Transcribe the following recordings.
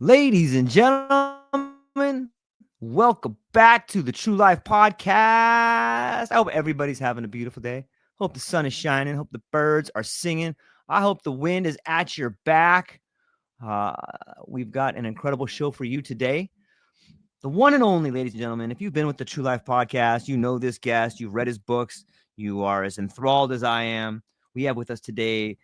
Ladies and gentlemen, welcome back to the True Life Podcast. I hope everybody's having a beautiful day. Hope the sun is shining. Hope the birds are singing. I hope the wind is at your back. Uh, we've got an incredible show for you today. The one and only, ladies and gentlemen, if you've been with the True Life Podcast, you know this guest, you've read his books, you are as enthralled as I am. We have with us today,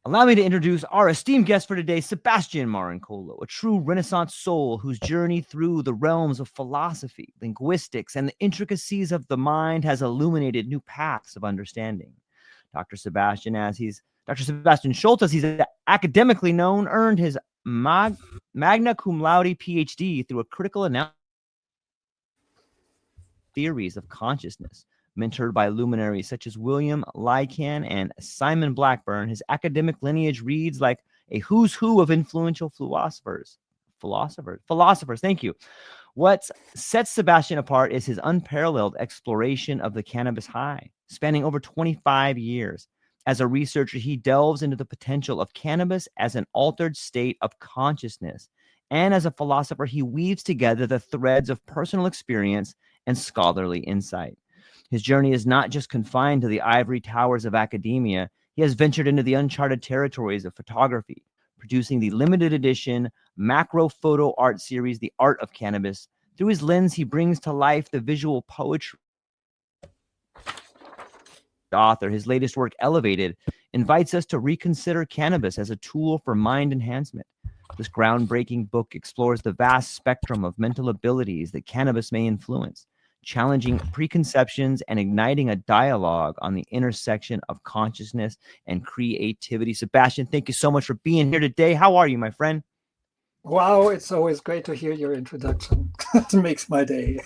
allow me to introduce our esteemed guest for today, Sebastian Marincolo, a true Renaissance soul whose journey through the realms of philosophy, linguistics, and the intricacies of the mind has illuminated new paths of understanding. Dr. Sebastian Schultz, as he's academically known, earned his magna cum laude PhD through a critical analysis theories of consciousness. Mentored by luminaries such as William Lycan and Simon Blackburn, his academic lineage reads like a who's who of influential philosophers. Thank you. What sets Sebastian apart is his unparalleled exploration of the cannabis high, spanning over 25 years. As a researcher, he delves into the potential of cannabis as an altered state of consciousness. And as a philosopher, he weaves together the threads of personal experience and scholarly insight. His journey is not just confined to the ivory towers of academia. He has ventured into the uncharted territories of photography, producing the limited edition macro photo art series, The Art of Cannabis. Through his lens, he brings to life the visual poetry author. His latest work, Elevated, invites us to reconsider cannabis as a tool for mind enhancement. This groundbreaking book explores the vast spectrum of mental abilities that cannabis may influence, challenging preconceptions and igniting a dialogue on the intersection of consciousness and creativity. Sebastian, thank you so much for being here today. How are you, my friend? Wow, it's always great to hear your introduction. It makes my day.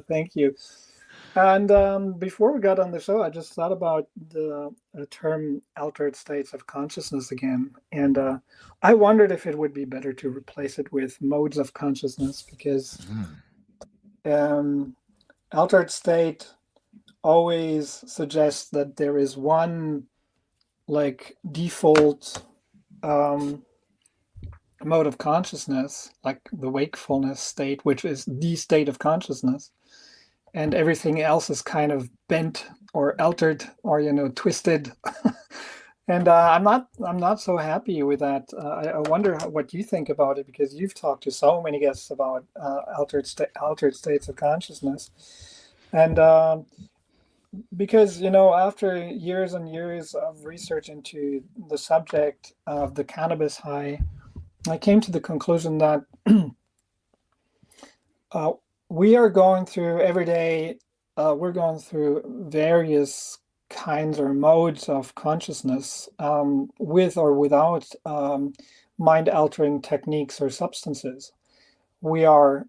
Thank you. And before we got on the show, I just thought about the term altered states of consciousness again. And I wondered if it would be better to replace it with modes of consciousness because altered state always suggests that there is one like default mode of consciousness, like the wakefulness state, which is the state of consciousness, and everything else is kind of bent or altered or twisted. And I'm not so happy with that. I wonder what you think about it because you've talked to so many guests about altered states of consciousness, and because after years and years of research into the subject of the cannabis high, I came to the conclusion that we are going through every day, we're going through various kinds or modes of consciousness with or without mind altering techniques or substances. We are,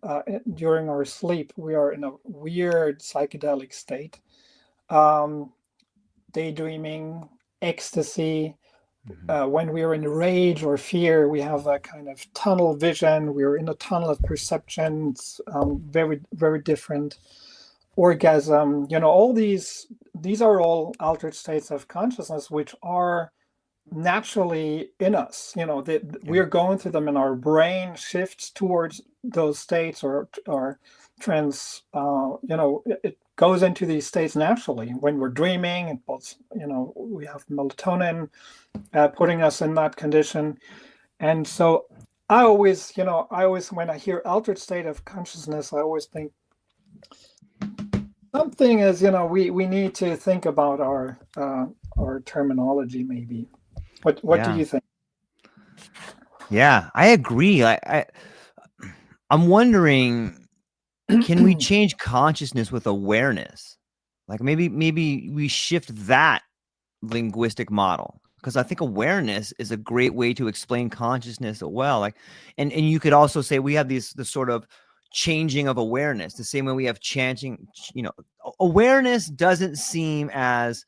during our sleep, we are in a weird psychedelic state, daydreaming, ecstasy. When we are in rage or fear, we have a kind of tunnel vision. We're in a tunnel of perception. It's very, very different. Orgasm, all these are all altered states of consciousness, which are naturally in us. That we're going through them, and our brain shifts towards those states or trans. It goes into these states naturally when we're dreaming. And we have melatonin putting us in that condition. And so I always, when I hear altered state of consciousness, I always think something is, we need to think about our terminology maybe. What do you think? Yeah, I agree. I'm wondering, can we change consciousness with awareness? Like maybe we shift that linguistic model, because I think awareness is a great way to explain consciousness as well. Like, and you could also say we have the sort of changing of awareness, the same way we have changing. Awareness doesn't seem as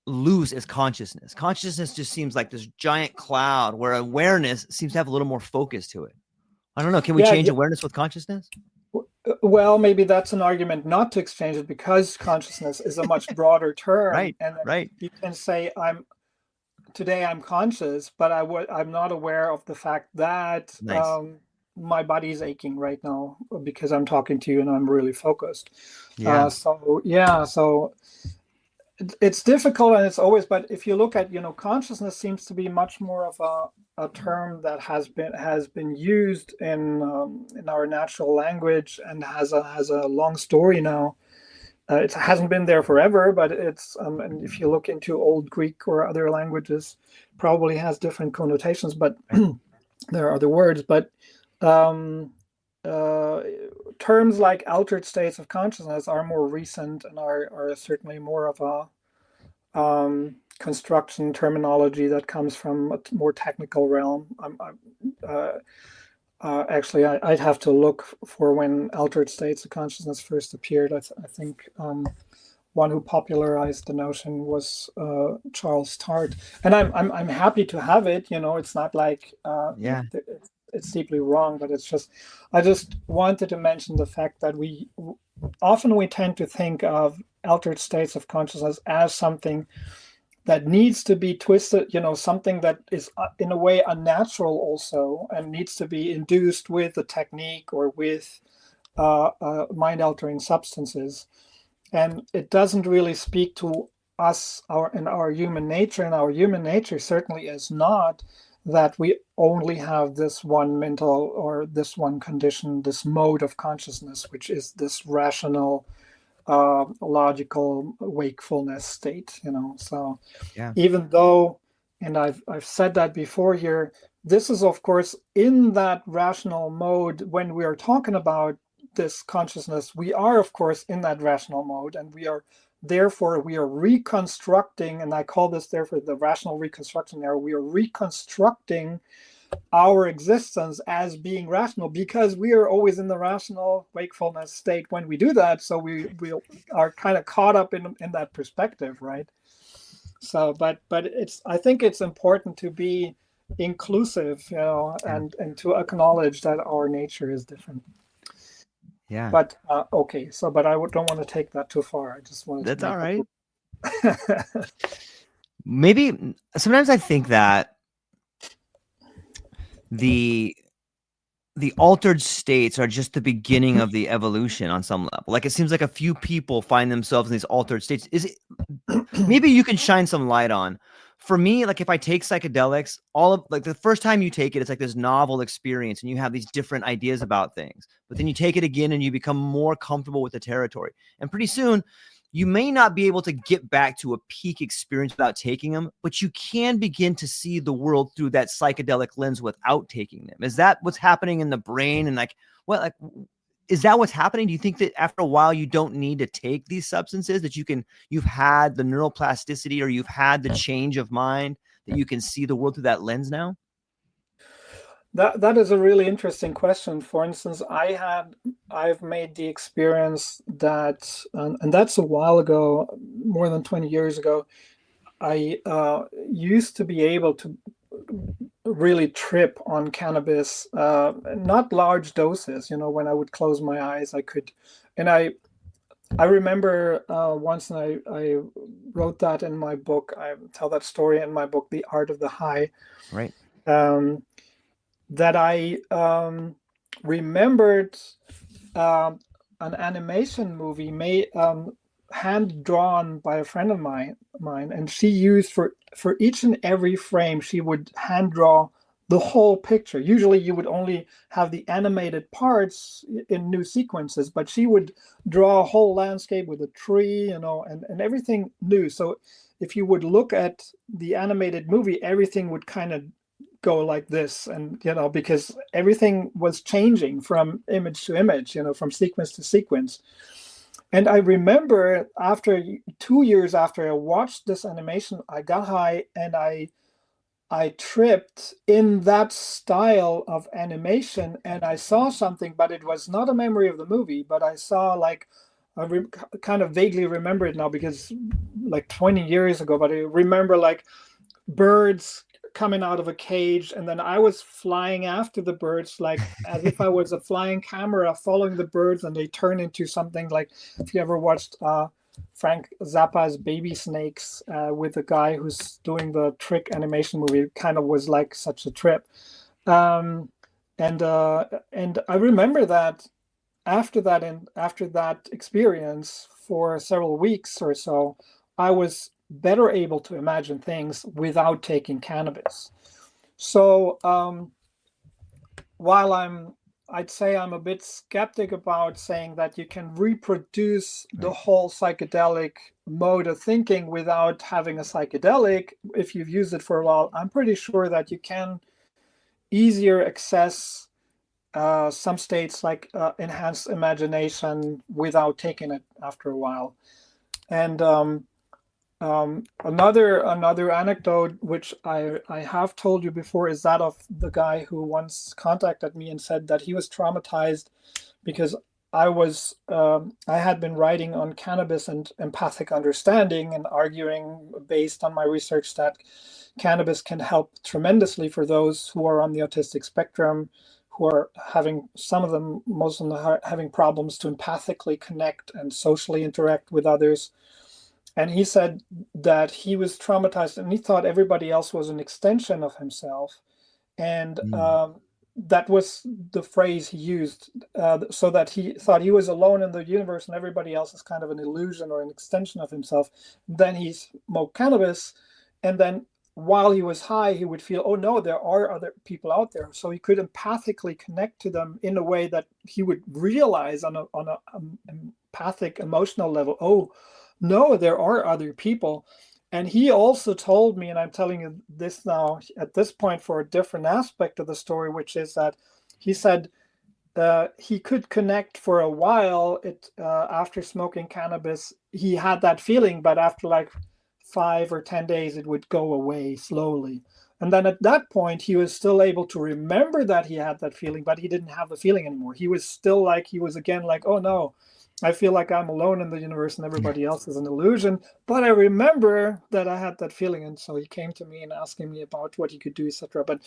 loose as consciousness. Consciousness just seems like this giant cloud, where awareness seems to have a little more focus to it. I don't know. Can we change awareness with consciousness? Well, maybe that's an argument not to exchange it, because consciousness is a much broader term. Right, And right. you can say today I'm conscious, but I'm not aware of the fact that Nice. my body is aching right now because I'm talking to you and I'm really focused. Yeah. So yeah, so it's difficult and it's always, but if you look at, consciousness seems to be much more of a term that has been used in our natural language and has a long story now. It hasn't been there forever, but and if you look into Old Greek or other languages, probably has different connotations, but there are other words. But um, uh, terms like altered states of consciousness are more recent and are certainly more of construction terminology that comes from a more technical realm. Actually, I'd have to look for when altered states of consciousness first appeared. I think one who popularized the notion was Charles Tart, and I'm happy to have it. It's not like Yeah. it's deeply wrong, but I just wanted to mention the fact that we tend to think of altered states of consciousness as something that needs to be twisted, something that is in a way unnatural also, and needs to be induced with a technique or with mind-altering substances. And it doesn't really speak to us, our human nature, and our human nature certainly is not that we only have this one mental or this one condition, this mode of consciousness, which is this rational, logical wakefulness state. So Yeah. even though, and I've said that before here, this is of course in that rational mode. When we are talking about this consciousness, we are of course in that rational mode, and we are reconstructing, and I call this therefore the rational reconstruction era. We are reconstructing our existence as being rational because we are always in the rational wakefulness state when we do that. So we are kind of caught up in that perspective, right? So, but I think it's important to be inclusive, and to acknowledge that our nature is different. Yeah. But okay, but I don't want to take that too far. I just wanted That's to all right. that. Maybe sometimes I think that the altered states are just the beginning of the evolution on some level. Like it seems like a few people find themselves in these altered states. Is it maybe you can shine some light on? For me, like if I take psychedelics, all of like the first time you take it, it's like this novel experience and you have these different ideas about things. But then you take it again and you become more comfortable with the territory. And pretty soon you may not be able to get back to a peak experience without taking them, but you can begin to see the world through that psychedelic lens without taking them. Is that what's happening in the brain? And is that what's happening? Do you think that after a while you don't need to take these substances, that you've had the neuroplasticity or you've had the change of mind that you can see the world through that lens now? That is a really interesting question. For instance, I've made the experience that, and that's a while ago, more than 20 years ago. I used to be able to really trip on cannabis, not large doses. When I would close my eyes, I could, and I remember once, and I wrote that in my book. I tell that story in my book, The Art of the High. Right. That I remembered an animation movie made hand drawn by a friend of mine, and she used for each and every frame, she would hand draw the whole picture. Usually you would only have the animated parts in new sequences, but she would draw a whole landscape with a tree, and everything new. So if you would look at the animated movie, everything would kind of go like this, and because everything was changing from image to image, from sequence to sequence. And I remember after 2 years after I watched this animation, I got high and I tripped in that style of animation, and I saw something, but it was not a memory of the movie, but I saw like kind of vaguely remember it now because like 20 years ago, but I remember like birds coming out of a cage, and then I was flying after the birds, like as if I was a flying camera following the birds, and they turn into something like, if you ever watched Frank Zappa's Baby Snakes with the guy who's doing the trick animation movie. It kind of was like such a trip. And I remember that after that experience for several weeks or so, I was better able to imagine things without taking cannabis. So while I'd say I'm a bit skeptic about saying that you can reproduce the whole psychedelic mode of thinking without having a psychedelic if you've used it for a while, I'm pretty sure that you can easier access some states like enhanced imagination without taking it after a while. And another anecdote, which I have told you before, is that of the guy who once contacted me and said that he was traumatized because I had been writing on cannabis and empathic understanding and arguing based on my research that cannabis can help tremendously for those who are on the autistic spectrum, who are having, most of them having problems to empathically connect and socially interact with others. And he said that he was traumatized and he thought everybody else was an extension of himself. And that was the phrase he used, so that he thought he was alone in the universe and everybody else is kind of an illusion or an extension of himself. Then he smoked cannabis, and then while he was high, he would feel, oh no, there are other people out there. So he could empathically connect to them in a way that he would realize on a empathic emotional level, oh no, there are other people. And he also told me, and I'm telling you this now at this point for a different aspect of the story, which is that he said he could connect for a while. After smoking cannabis, he had that feeling, but after like 5 or 10 days, it would go away slowly. And then at that point, he was still able to remember that he had that feeling, but he didn't have the feeling anymore. He was still like, he was again like, oh no, I feel like I'm alone in the universe and everybody else is an illusion. But I remember that I had that feeling. And so he came to me and asking me about what he could do, etc. But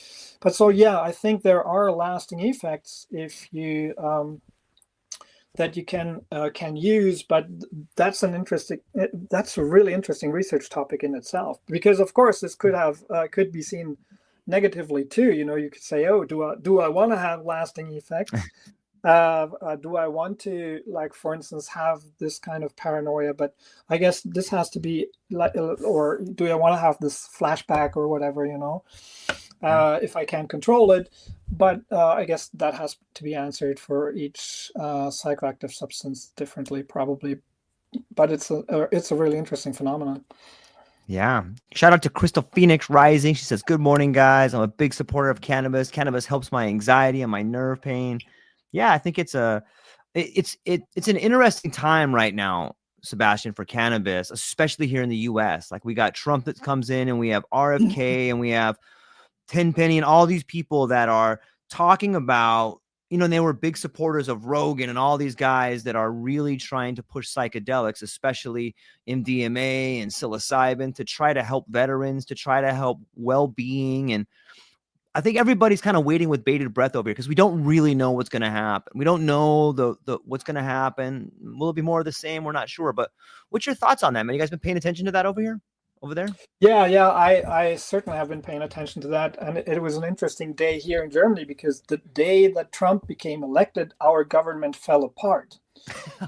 so, yeah, I think there are lasting effects if you that you can use. But that's a really interesting research topic in itself, because of course this could be seen negatively too. You know, you could say, oh, do I want to have lasting effects? Do I want to, like, for instance, have this kind of paranoia? But I guess this has to be like, or do I want to have this flashback or whatever, you know, if I can't control it? But I guess that has to be answered for each psychoactive substance differently, probably. But it's a really interesting phenomenon. Yeah. Shout out to Crystal Phoenix Rising. She says, good morning, guys. I'm a big supporter of cannabis. Cannabis helps my anxiety and my nerve pain. Yeah, I think it's an interesting time right now, Sebastian, for cannabis, especially here in the US. Like, we got Trump that comes in, and we have RFK, and we have Tenpenny, and all these people that are talking about, you know, and they were big supporters of Rogan and all these guys that are really trying to push psychedelics, especially MDMA and psilocybin, to try to help veterans, to try to help well-being. And I think everybody's kind of waiting with bated breath over here because we don't really know what's going to happen. We don't know the what's going to happen. Will it be more of the same? We're not sure. But what's your thoughts on that, man? You guys been paying attention to that over there? Yeah, I certainly have been paying attention to that. And it was an interesting day here in Germany, because the day that Trump became elected, our government fell apart.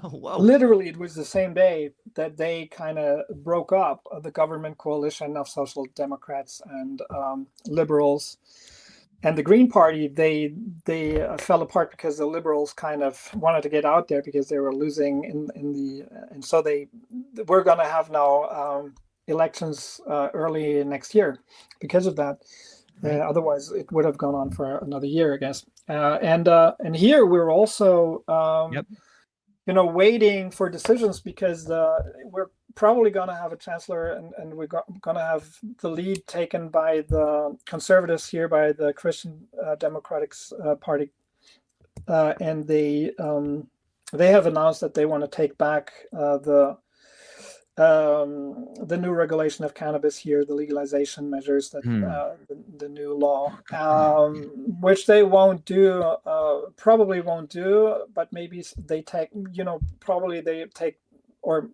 Whoa. Literally, it was the same day that they kind of broke up the government coalition of Social Democrats and liberals. And the Green Party, they fell apart because the liberals kind of wanted to get out there because they were losing and so we're going to have now elections early next year because of that. Otherwise, it would have gone on for another year, I guess. And here we're also waiting for decisions, because we're probably going to have a chancellor, and we're going to have the lead taken by the conservatives here, by the Christian Democratic Party, and they have announced that they want to take back the new regulation of cannabis here, the legalization measures, that the new law, which they probably won't do, but maybe they take, probably they take, or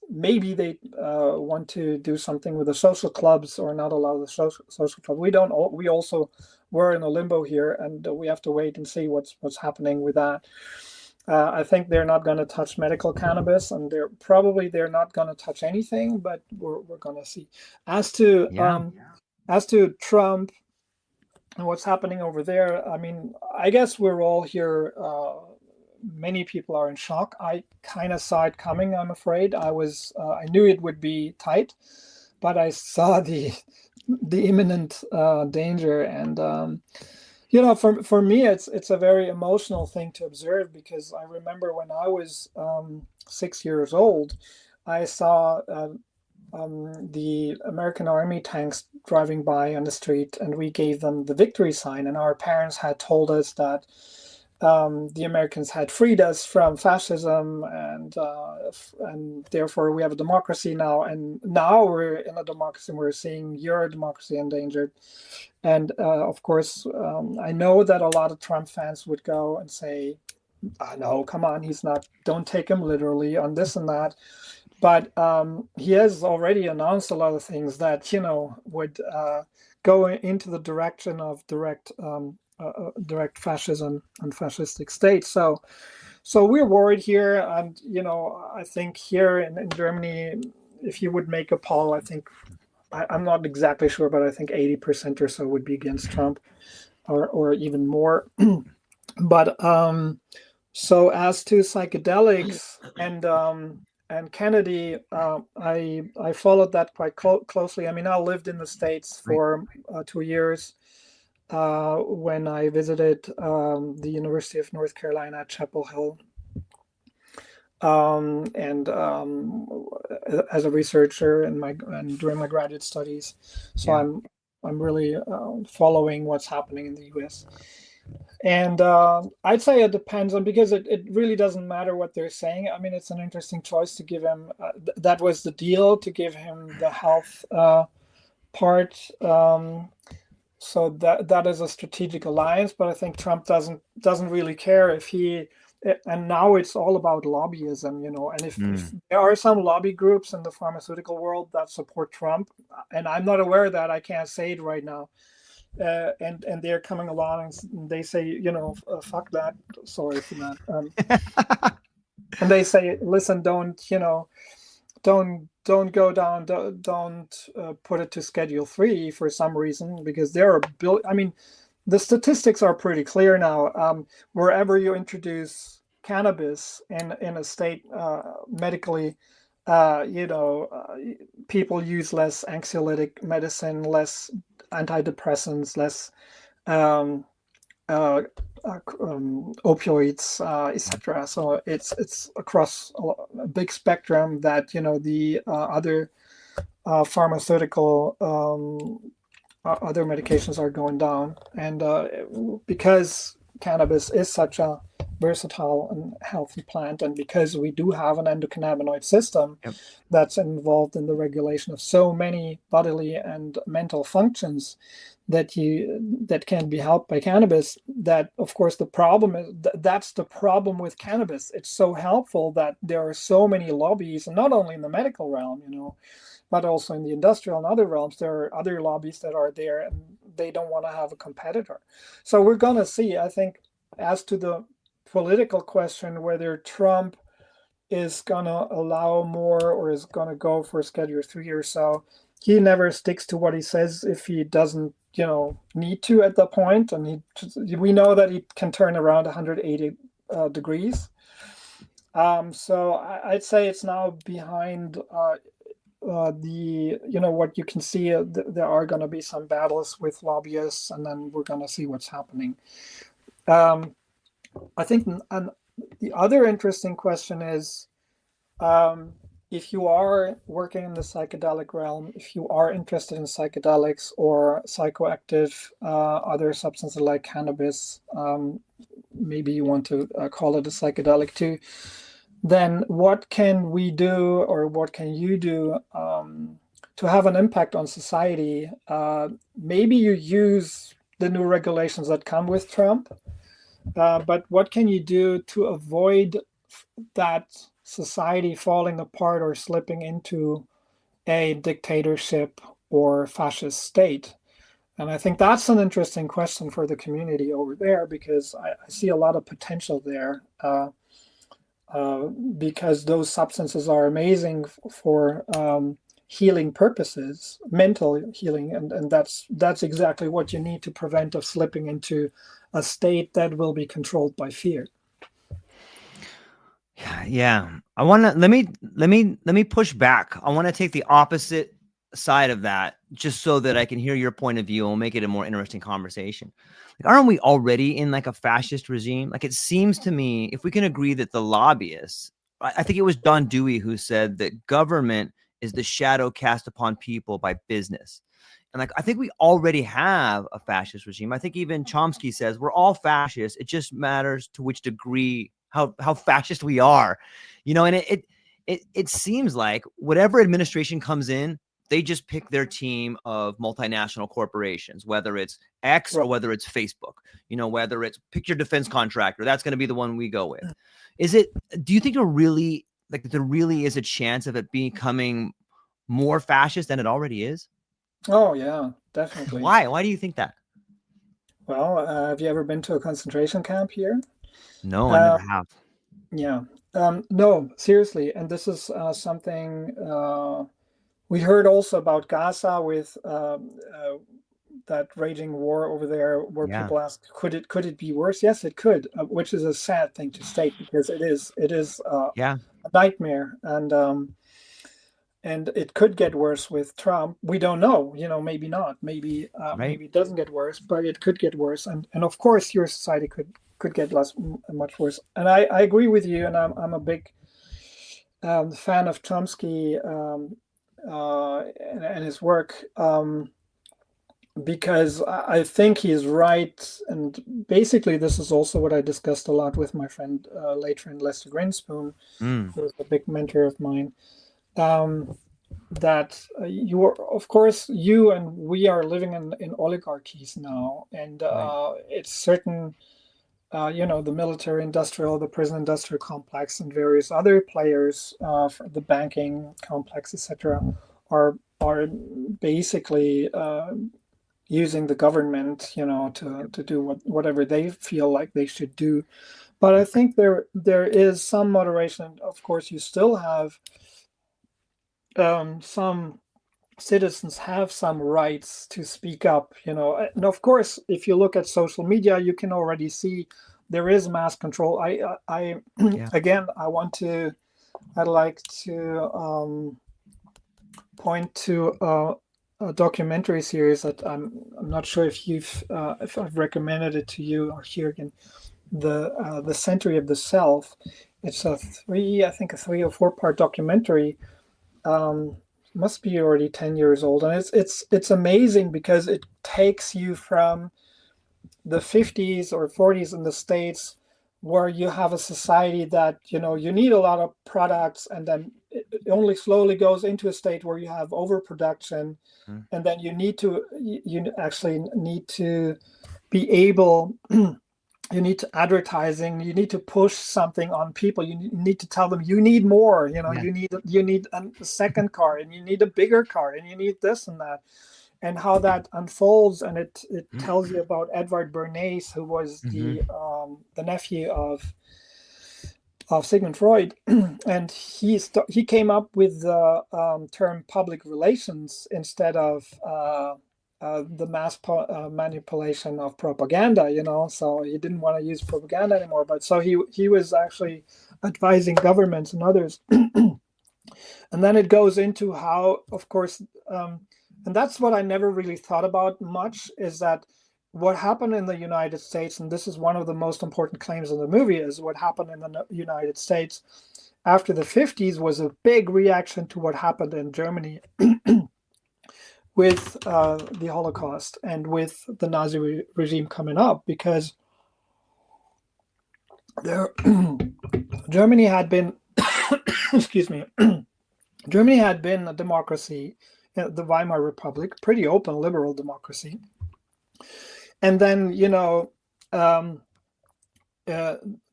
maybe they want to do something with the social clubs or not allow the social club. We don't. We also were in a limbo here, and we have to wait and see what's happening with that. I think they're not going to touch medical cannabis, and they're not going to touch anything. But we're going to see. As to Trump and what's happening over there, I mean, I guess we're all here. Many people are in shock. I kind of saw it coming. I'm afraid I knew it would be tight, but I saw the imminent danger, and for me, it's a very emotional thing to observe, because I remember when I was 6 years old, I saw the American Army tanks driving by on the street, and we gave them the victory sign, and our parents had told us that the Americans had freed us from fascism, and therefore we have a democracy now. And now we're in a democracy, and we're seeing your democracy endangered. And of course, I know that a lot of Trump fans would go and say, "No, come on, he's not. Don't take him literally on this and that." But he has already announced a lot of things that would go into the direction of direct fascism and fascistic states. So we're worried here, and I think here in Germany, if you would make a poll, I think I'm not exactly sure, but I think 80% or so would be against Trump, or even more. But so as to psychedelics and Kennedy, I followed that quite closely. I mean, I lived in the States for 2 years. When I visited the University of North Carolina at Chapel Hill, and as a researcher and during my graduate studies, so I'm really following what's happening in the U.S. And I'd say it depends on, because it really doesn't matter what they're saying. I mean, it's an interesting choice to give him. That was the deal, to give him the health part. So that is a strategic alliance, but I think Trump doesn't really care if he. And now it's all about lobbyism, and if there are some lobby groups in the pharmaceutical world that support Trump, and I'm not aware of that, I can't say it right now, and they're coming along and they say, fuck that, sorry for that, and they say, listen, don't go down, don't put it to Schedule 3 for some reason, because there are the statistics are pretty clear now. Wherever you introduce cannabis in a state medically, people use less anxiolytic medicine, less antidepressants, less opioids, etc. So it's across a big spectrum that the other pharmaceutical other medications are going down, and because cannabis is such a versatile and healthy plant, and because we do have an endocannabinoid system that's involved in the regulation of so many bodily and mental functions that can be helped by cannabis, that of course the problem is that's the problem with cannabis. It's so helpful that there are so many lobbies, and not only in the medical realm, but also in the industrial and other realms. There are other lobbies that are there, and they don't want to have a competitor. So we're going to see, I think, as to the political question, whether Trump is going to allow more or is going to go for Schedule 3 or so. He never sticks to what he says if he doesn't, need to at the point. And we know that he can turn around 180 degrees. So I'd say it's now behind what you can see. There are going to be some battles with lobbyists, and then we're going to see what's happening. I think the other interesting question is, if you are working in the psychedelic realm, if you are interested in psychedelics or psychoactive other substances like cannabis, maybe you want to call it a psychedelic too, then what can we do, or what can you do to have an impact on society? Maybe you use the new regulations that come with Trump, but what can you do to avoid that society falling apart or slipping into a dictatorship or fascist state? And I think that's an interesting question for the community over there, because I see a lot of potential there, because those substances are amazing for healing purposes, mental healing, and that's exactly what you need to prevent of slipping into a state that will be controlled by fear. Yeah, I want to let me push back. I want to take the opposite side of that, just so that I can hear your point of view and we'll make it a more interesting conversation. Like, aren't we already in like a fascist regime? Like, it seems to me, if we can agree that the lobbyists, I think it was Don Dewey who said that government is the shadow cast upon people by business. And like, I think we already have a fascist regime. I think even Chomsky says we're all fascists. It just matters to which degree, how fascist we are, and it seems like whatever administration comes in, they just pick their team of multinational corporations, whether it's X or whether it's Facebook, whether it's pick your defense contractor, that's going to be the one we go with. Do you think there really is a chance of it becoming more fascist than it already is? Oh yeah, definitely. Why do you think that? Well, have you ever been to a concentration camp here? No, I never have. Yeah. No, seriously. And this is something we heard also about Gaza with that raging war over there, where people ask, could it be worse? Yes, it could, which is a sad thing to state, because it is a nightmare, and it could get worse with Trump. We don't know, maybe not, maybe it doesn't get worse, but it could get worse, and of course your society could get much worse. And I agree with you, and I'm a big fan of Chomsky and his work, because I think he's right. And basically, this is also what I discussed a lot with my friend, late friend Lester Grinspoon, who was a big mentor of mine. That of course, you and we are living in oligarchies now, and it's certain. The military industrial, the prison industrial complex, and various other players, the banking complex, etc., are basically using the government, to do whatever they feel like they should do. But I think there is some moderation. Of course, you still have some citizens have some rights to speak up, and of course, if you look at social media, you can already see there is mass control. Again, I'd like to point to a documentary series that I'm not sure if I've recommended it to you, or here again, the Century of the Self. It's a 3 or 4 part documentary. Must be already 10 years old, and it's amazing, because it takes you from the 50s or 40s in the States, where you have a society that you need a lot of products, and then it only slowly goes into a state where you have overproduction, and then you actually need to be able you need to advertising, you need to push something on people, you need to tell them you need more, you need a second car, and you need a bigger car, and you need this and that, and how that unfolds. And it tells you about Edward Bernays, who was the nephew of Sigmund Freud, and he came up with the term public relations instead of the mass manipulation of propaganda, so he didn't want to use propaganda anymore. But so he was actually advising governments and others. And then it goes into how, of course, and that's what I never really thought about much, is that what happened in the United States, and this is one of the most important claims in the movie, is what happened in the United States after the 50s was a big reaction to what happened in Germany with the Holocaust and with the Nazi regime coming up, because Germany had been excuse me, Germany had been a democracy, the Weimar Republic, pretty open liberal democracy, and then the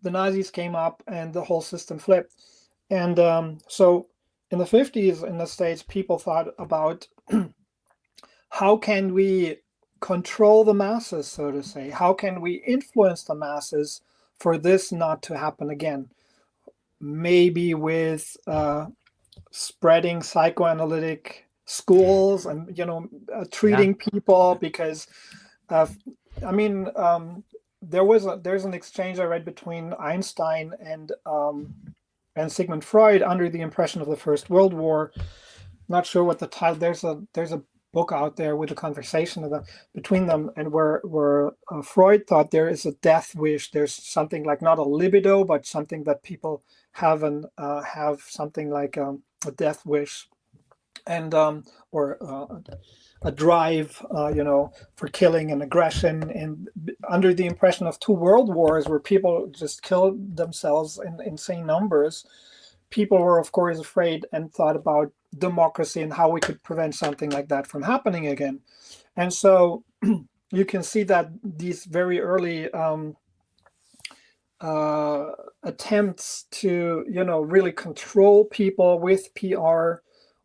Nazis came up and the whole system flipped. And so in the 50s in the States, people thought about how can we control the masses, so to say? How can we influence the masses for this not to happen again? Maybe with spreading psychoanalytic schools and, treating people, because I mean, there's an exchange I read between Einstein and Sigmund Freud under the impression of the First World War. Not sure what the title. There's a book out there with a conversation of between them, and where Freud thought there is a death wish. There's something like, not a libido, but something that people have something like a death wish, and or a drive, for killing and aggression, and under the impression of two world wars where people just killed themselves in insane numbers. People were, of course, afraid and thought about democracy and how we could prevent something like that from happening again. And so you can see that these very early attempts to, really control people with PR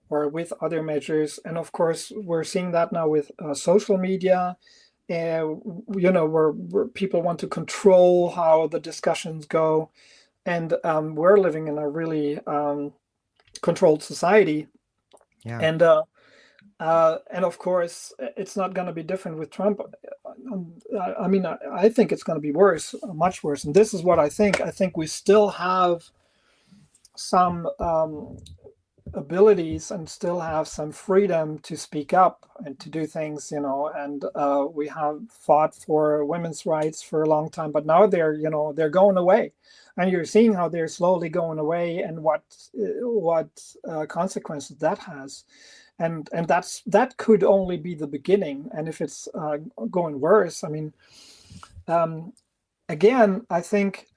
or with other measures. And of course, we're seeing that now with social media, where people want to control how the discussions go. And we're living in a really controlled society. Yeah. And of course, it's not going to be different with Trump. I mean, I think it's going to be worse, much worse. And this is what I think. I think we still have some abilities and still have some freedom to speak up and to do things, and we have fought for women's rights for a long time, but now they're going away, and you're seeing how they're slowly going away, and what consequences that has, and that could only be the beginning. And if it's going worse, I mean, again, I think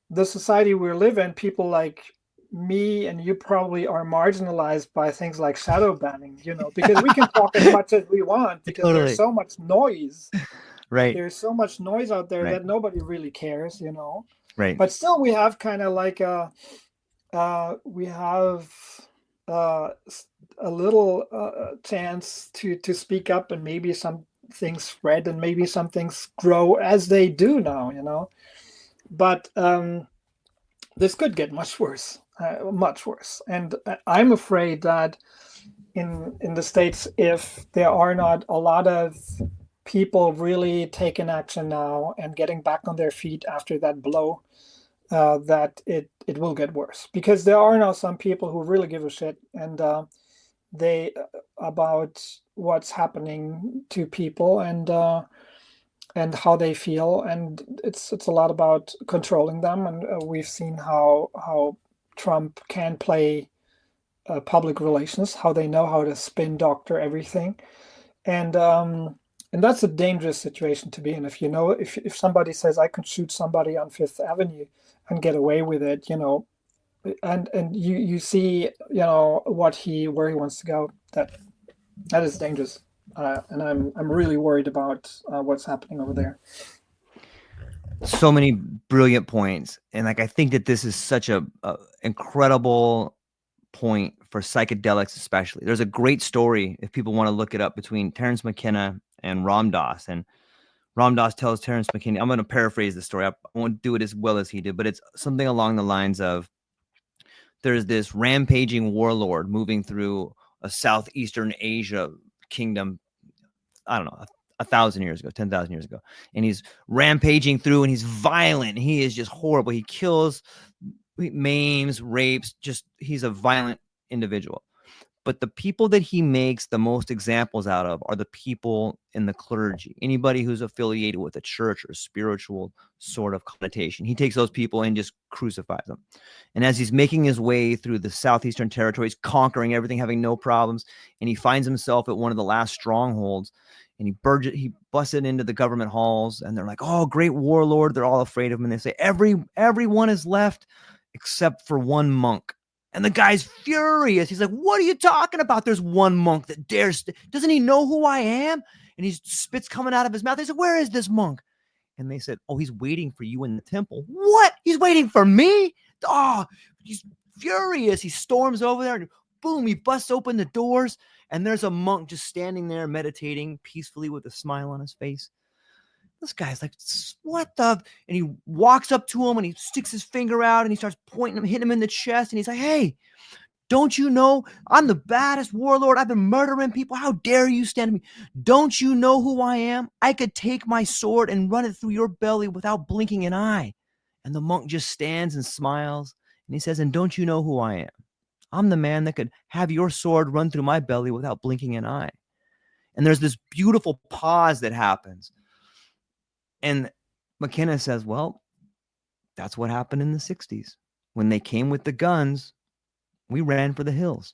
the society we live in, people like me and you probably are marginalized by things like shadow banning, because we can talk as much as we want, because Totally. there's so much noise. Right. There's so much noise out there, Right. that nobody really cares, Right. But still, we have kind of like a little chance to speak up, and maybe some things spread, and maybe some things grow as they do now, But this could get much worse. Much worse. And I'm afraid that in the States, if there are not a lot of people really taking action now and getting back on their feet after that blow, that it will get worse, because there are now some people who really give a shit, and they about what's happening to people, and how they feel, and it's a lot about controlling them. And we've seen how Trump can play public relations, how they know how to spin doctor everything, and that's a dangerous situation to be in. If somebody says, I could shoot somebody on Fifth Avenue and get away with it, and you see, where he wants to go, that is dangerous. And I'm really worried about what's happening over there. So many brilliant points, and I think that this is such a incredible point for psychedelics, especially. There's a great story, if people want to look it up, between Terence McKenna and Ram Dass. And Ram Dass tells Terence McKenna, I'm going to paraphrase the story. I won't do it as well as he did, but it's something along the lines of, there's this rampaging warlord moving through a Southeastern Asia kingdom, I don't know, 1,000 years ago, 10,000 years ago. And he's rampaging through, and he's violent. He is just horrible. He kills, maims, rapes, he's a violent individual. But the people that he makes the most examples out of are the people in the clergy, anybody who's affiliated with a church or a spiritual sort of connotation. He takes those people and just crucifies them. And as he's making his way through the Southeastern territories, conquering everything, having no problems, and he finds himself at one of the last strongholds, and he busted into the government halls, and they're like, oh, great warlord. They're all afraid of him. And they say, everyone is left except for one monk. And the guy's furious. He's like, what are you talking about? There's one monk that dares. Doesn't he know who I am? And he's spit's coming out of his mouth. They said, where is this monk? And they said, oh, he's waiting for you in the temple. What? He's waiting for me? Oh, he's furious. He storms over there and boom, he busts open the doors. And there's a monk just standing there meditating peacefully with a smile on his face. This guy's like, what the? And he walks up to him and he sticks his finger out and he starts pointing him, hitting him in the chest. And he's like, hey, don't you know I'm the baddest warlord? I've been murdering people. How dare you stand me? Don't you know who I am? I could take my sword and run it through your belly without blinking an eye. And the monk just stands and smiles. And he says, and don't you know who I am? I'm the man that could have your sword run through my belly without blinking an eye. And there's this beautiful pause that happens. And McKenna says, well, that's what happened in the 60s. When they came with the guns, we ran for the hills.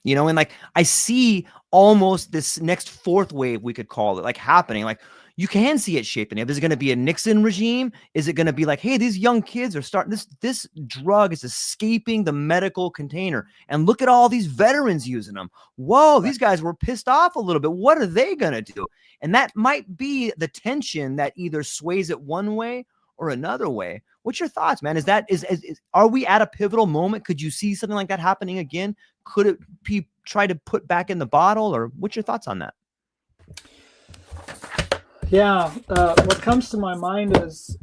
You know, and like I see almost this next fourth wave, we could call it, like happening. Like you can see it shaping. If there's going to be a Nixon regime, is it going to be like, hey, these young kids are starting this drug is escaping the medical container. And look at all these veterans using them. Whoa, these guys were pissed off a little bit. What are they going to do? And that might be the tension that either sways it one way or another way. What's your thoughts, man? Are we at a pivotal moment? Could you see something like that happening again? Could it be try to put back in the bottle, or what's your thoughts on that? Yeah, what comes to my mind is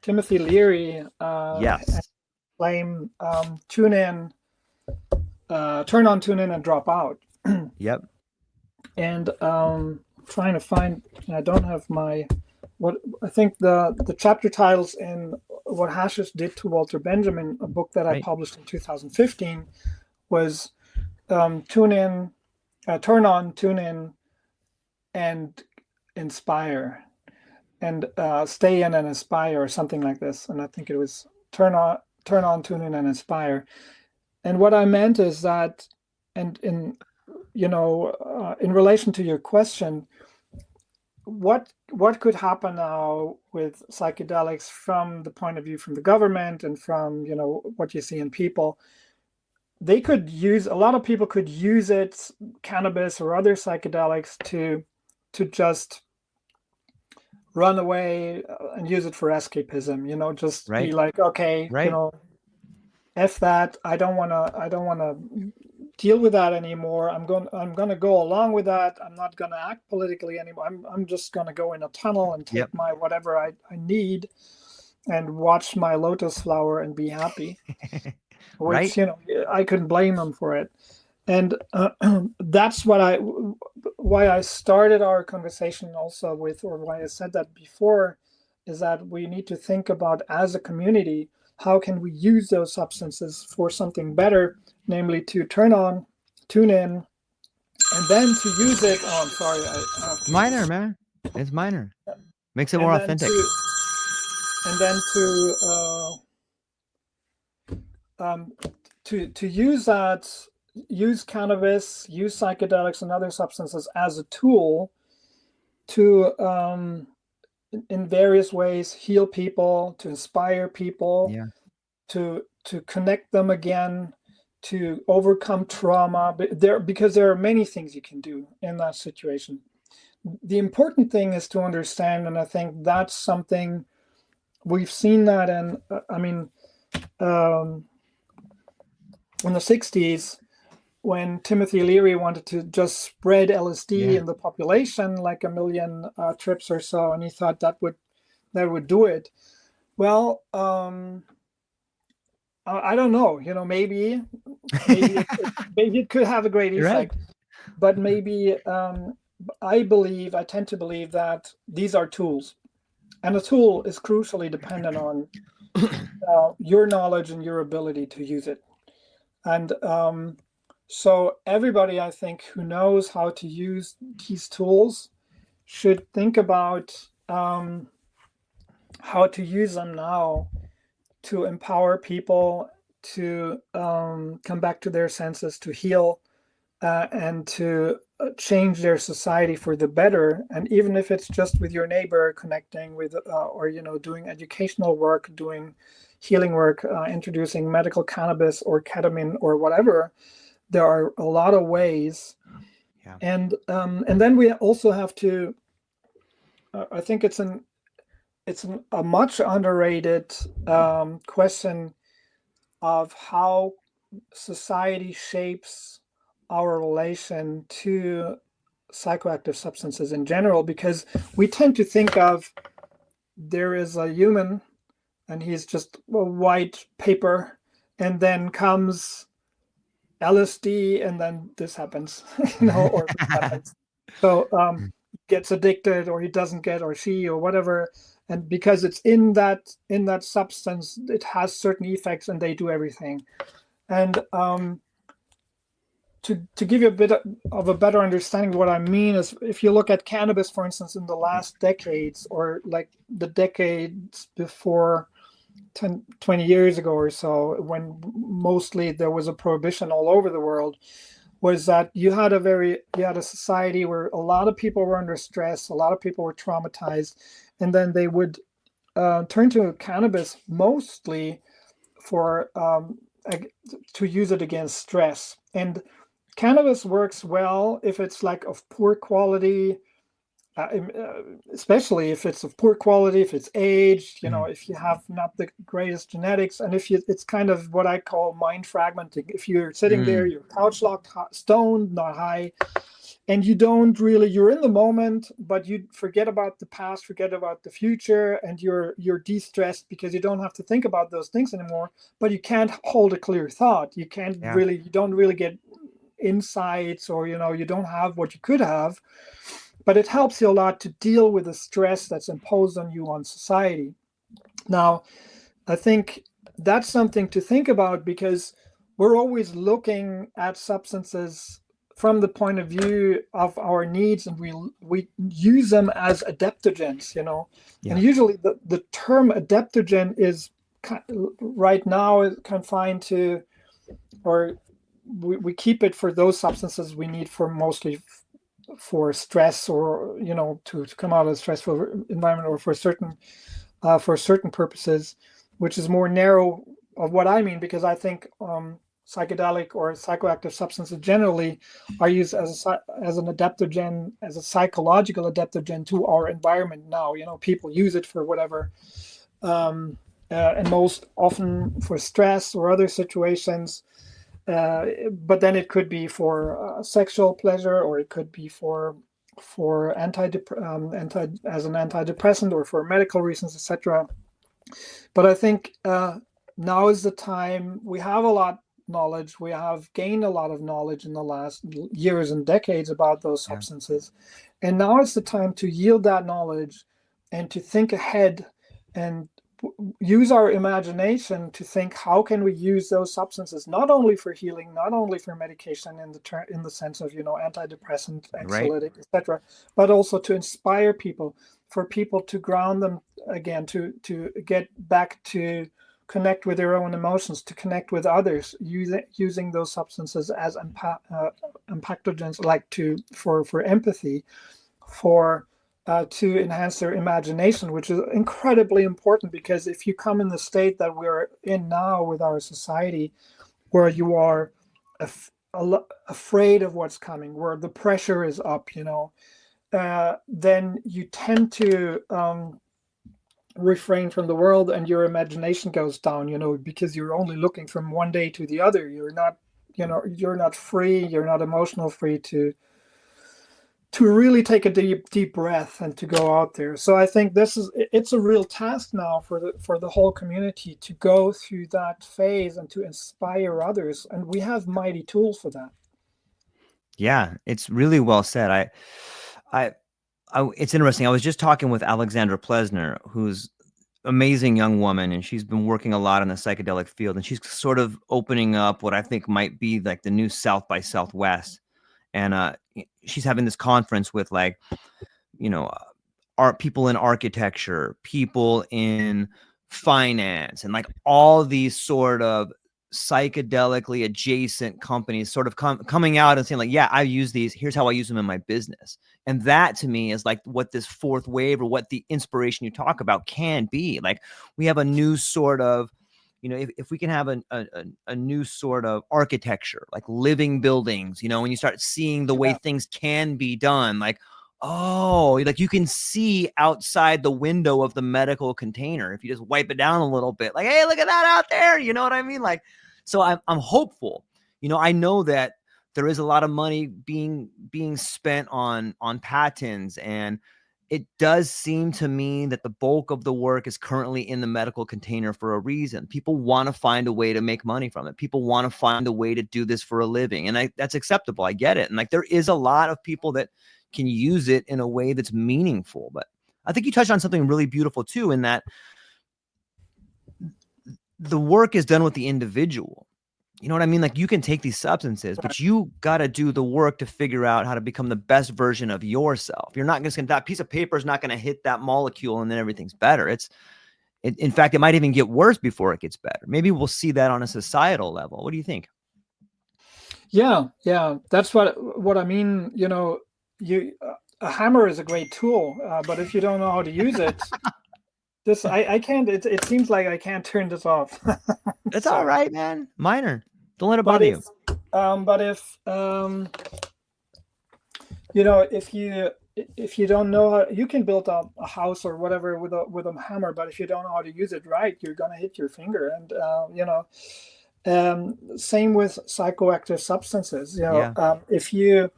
Timothy Leary. Yes. Claim turn on, tune in, and drop out. Yep. And trying to find. I don't have my. What I think the chapter titles in What Hashish Did to Walter Benjamin, a book that I published in 2015, was turn on, tune in, and inspire, and stay in and inspire, or something like this. And I think it was turn on, tune in, and inspire. And what I meant is that, and in relation to your question, what could happen now with psychedelics from the point of view from the government and from what you see in people? A lot of people could use it, cannabis or other psychedelics, to just run away and use it for escapism. Be like, okay, F that. I don't want to deal with that anymore. I'm going to go along with that. I'm not going to act politically anymore. I'm just going to go in a tunnel and take my whatever I need and watch my lotus flower and be happy. Which I couldn't blame them for it. And that's why I started our conversation also with, or why I said that before, is that we need to think about, as a community, how can we use those substances for something better, namely to turn on, tune in, and then to use it. Oh, I'm sorry. Minor, man. It's minor. Makes it more authentic. And then to use that, use cannabis, use psychedelics and other substances as a tool to in various ways heal people, to inspire people, to connect them again, to overcome trauma. Because there are many things you can do in that situation. The important thing is to understand, and I think that's something we've seen that in, in the 60s, when Timothy Leary wanted to just spread LSD in the population, like 1 million trips or so, and he thought that would do it. Well, I don't know. Maybe it could have a great effect, but maybe I tend to believe that these are tools, and a tool is crucially dependent on your knowledge and your ability to use it. And so everybody, I think, who knows how to use these tools should think about how to use them now to empower people to come back to their senses, to heal, and to change their society for the better. And even if it's just with your neighbor, connecting with, or doing educational work, doing healing work, introducing medical cannabis or ketamine or whatever, there are a lot of ways. And then we also have to, I think it's a much underrated question of how society shapes our relation to psychoactive substances in general, because we tend to think of there is a human and he's just a white paper, and then comes LSD, and then this happens, or this happens. So gets addicted, or he doesn't get, or she, or whatever, and because it's in that substance, it has certain effects, and they do everything. And to give you a bit of a better understanding of what I mean is, if you look at cannabis, for instance, in the last decades, or like the decades before 10, 20 years ago or so, when mostly there was a prohibition all over the world, was that you had a society where a lot of people were under stress, a lot of people were traumatized, and then they would turn to cannabis mostly for to use it against stress. And cannabis works well if it's like of poor quality, especially if it's of poor quality, if it's aged, if you have not the greatest genetics, and it's kind of what I call mind fragmenting. If you're sitting there, you're couch locked, stoned, not high, and you're in the moment, but you forget about the past, forget about the future, and you're de-stressed because you don't have to think about those things anymore. But you can't hold a clear thought. You don't really get insights, or you don't have what you could have. But it helps you a lot to deal with the stress that's imposed on you on society. Now, I think that's something to think about, because we're always looking at substances from the point of view of our needs, and we use them as adaptogens, And usually the term adaptogen is right now confined to, or we keep it for those substances we need for mostly for stress, or to come out of a stressful environment, or for certain purposes, which is more narrow of what I mean, because I think psychedelic or psychoactive substances generally are used as an adaptogen, as a psychological adaptogen to our environment now. People use it for whatever, and most often for stress or other situations. But then it could be for sexual pleasure, or it could be for as an antidepressant, or for medical reasons, etc. But I think now is the time. We have a lot of knowledge. We have gained a lot of knowledge in the last years and decades about those substances, and now it's the time to yield that knowledge and to think ahead and use our imagination to think, how can we use those substances not only for healing, not only for medication in the sense of antidepressant, anxiolytic, etc., but also to inspire people, for people to ground them again, to get back to connect with their own emotions, to connect with others, using those substances as impactogens, like for empathy, to enhance their imagination, which is incredibly important, because if you come in the state that we're in now with our society, where you are afraid of what's coming, where the pressure is up, then you tend to refrain from the world, and your imagination goes down, because you're only looking from one day to the other. You're not free, you're not emotional free to really take a deep breath and to go out there. So I think it's a real task now for the whole community to go through that phase and to inspire others, and we have mighty tools for that. Yeah, it's really well said. It's interesting. I was just talking with Alexandra Plesner, who's amazing young woman, and she's been working a lot in the psychedelic field, and she's sort of opening up what I think might be like the new South by Southwest. And she's having this conference with art people in architecture, people in finance, and like all these sort of psychedelically adjacent companies sort of coming out and saying like, yeah, I use these, here's how I use them in my business. And that to me is like what this fourth wave, or what the inspiration you talk about can be. Like, we have a new sort of, if we can have a new sort of architecture, like living buildings, when you start seeing the way things can be done, like, Oh, like you can see outside the window of the medical container if you just wipe it down a little bit. Like, hey, look at that out there. You know what I mean? Like, so I'm hopeful. I know that there is a lot of money being spent on patents, and it does seem to me that the bulk of the work is currently in the medical container for a reason. People want to find a way to make money from it. People want to find a way to do this for a living, and that's acceptable. I get it. And like, there is a lot of people that can use it in a way that's meaningful. But I think you touched on something really beautiful too, in that the work is done with the individual. You know what I mean? Like, you can take these substances, but you got to do the work to figure out how to become the best version of yourself. You're not just going to, that piece of paper is not going to hit that molecule and then everything's better. In fact, it might even get worse before it gets better. Maybe we'll see that on a societal level. What do you think? Yeah, that's what I mean. A hammer is a great tool, but if you don't know how to use it, I can't. It seems like I can't turn this off. That's all right, man. Minor. Don't let it bother you. But if you don't know how, you can build up a house or whatever with a hammer, but if you don't know how to use it right, you're gonna hit your finger. And same with psychoactive substances. If you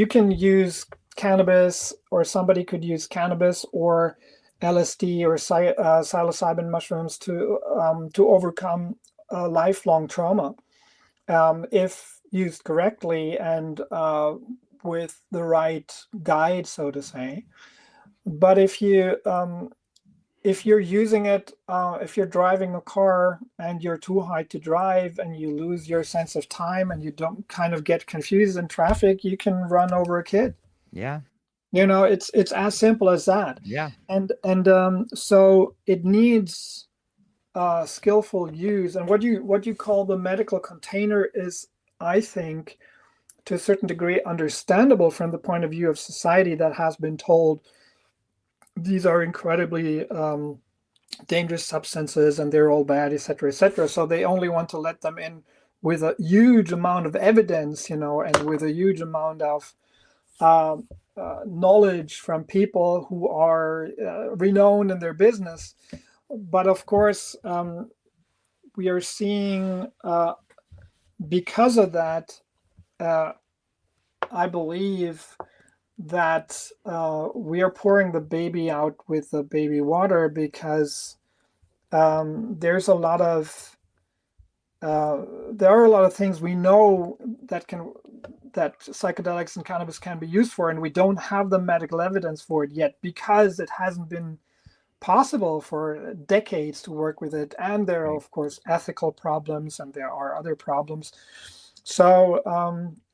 can use cannabis, or somebody could use cannabis or LSD or psilocybin mushrooms to overcome lifelong trauma, if used correctly and with the right guide, so to say. But if you're using it, if you're driving a car and you're too high to drive and you lose your sense of time and you don't kind of get confused in traffic, you can run over a kid. Yeah. It's as simple as that. Yeah. And so it needs skillful use. And what you call the medical container is, I think, to a certain degree, understandable from the point of view of society that has been told these are incredibly dangerous substances and they're all bad, etc., etc. So they only want to let them in with a huge amount of evidence, and with a huge amount of knowledge from people who are renowned in their business. But of course, we are seeing, because of that, I believe that we are pouring the baby out with the baby water, because there's a lot of there are a lot of things we know that psychedelics and cannabis can be used for, and we don't have the medical evidence for it yet, because it hasn't been possible for decades to work with it, and there are of course ethical problems and there are other problems. So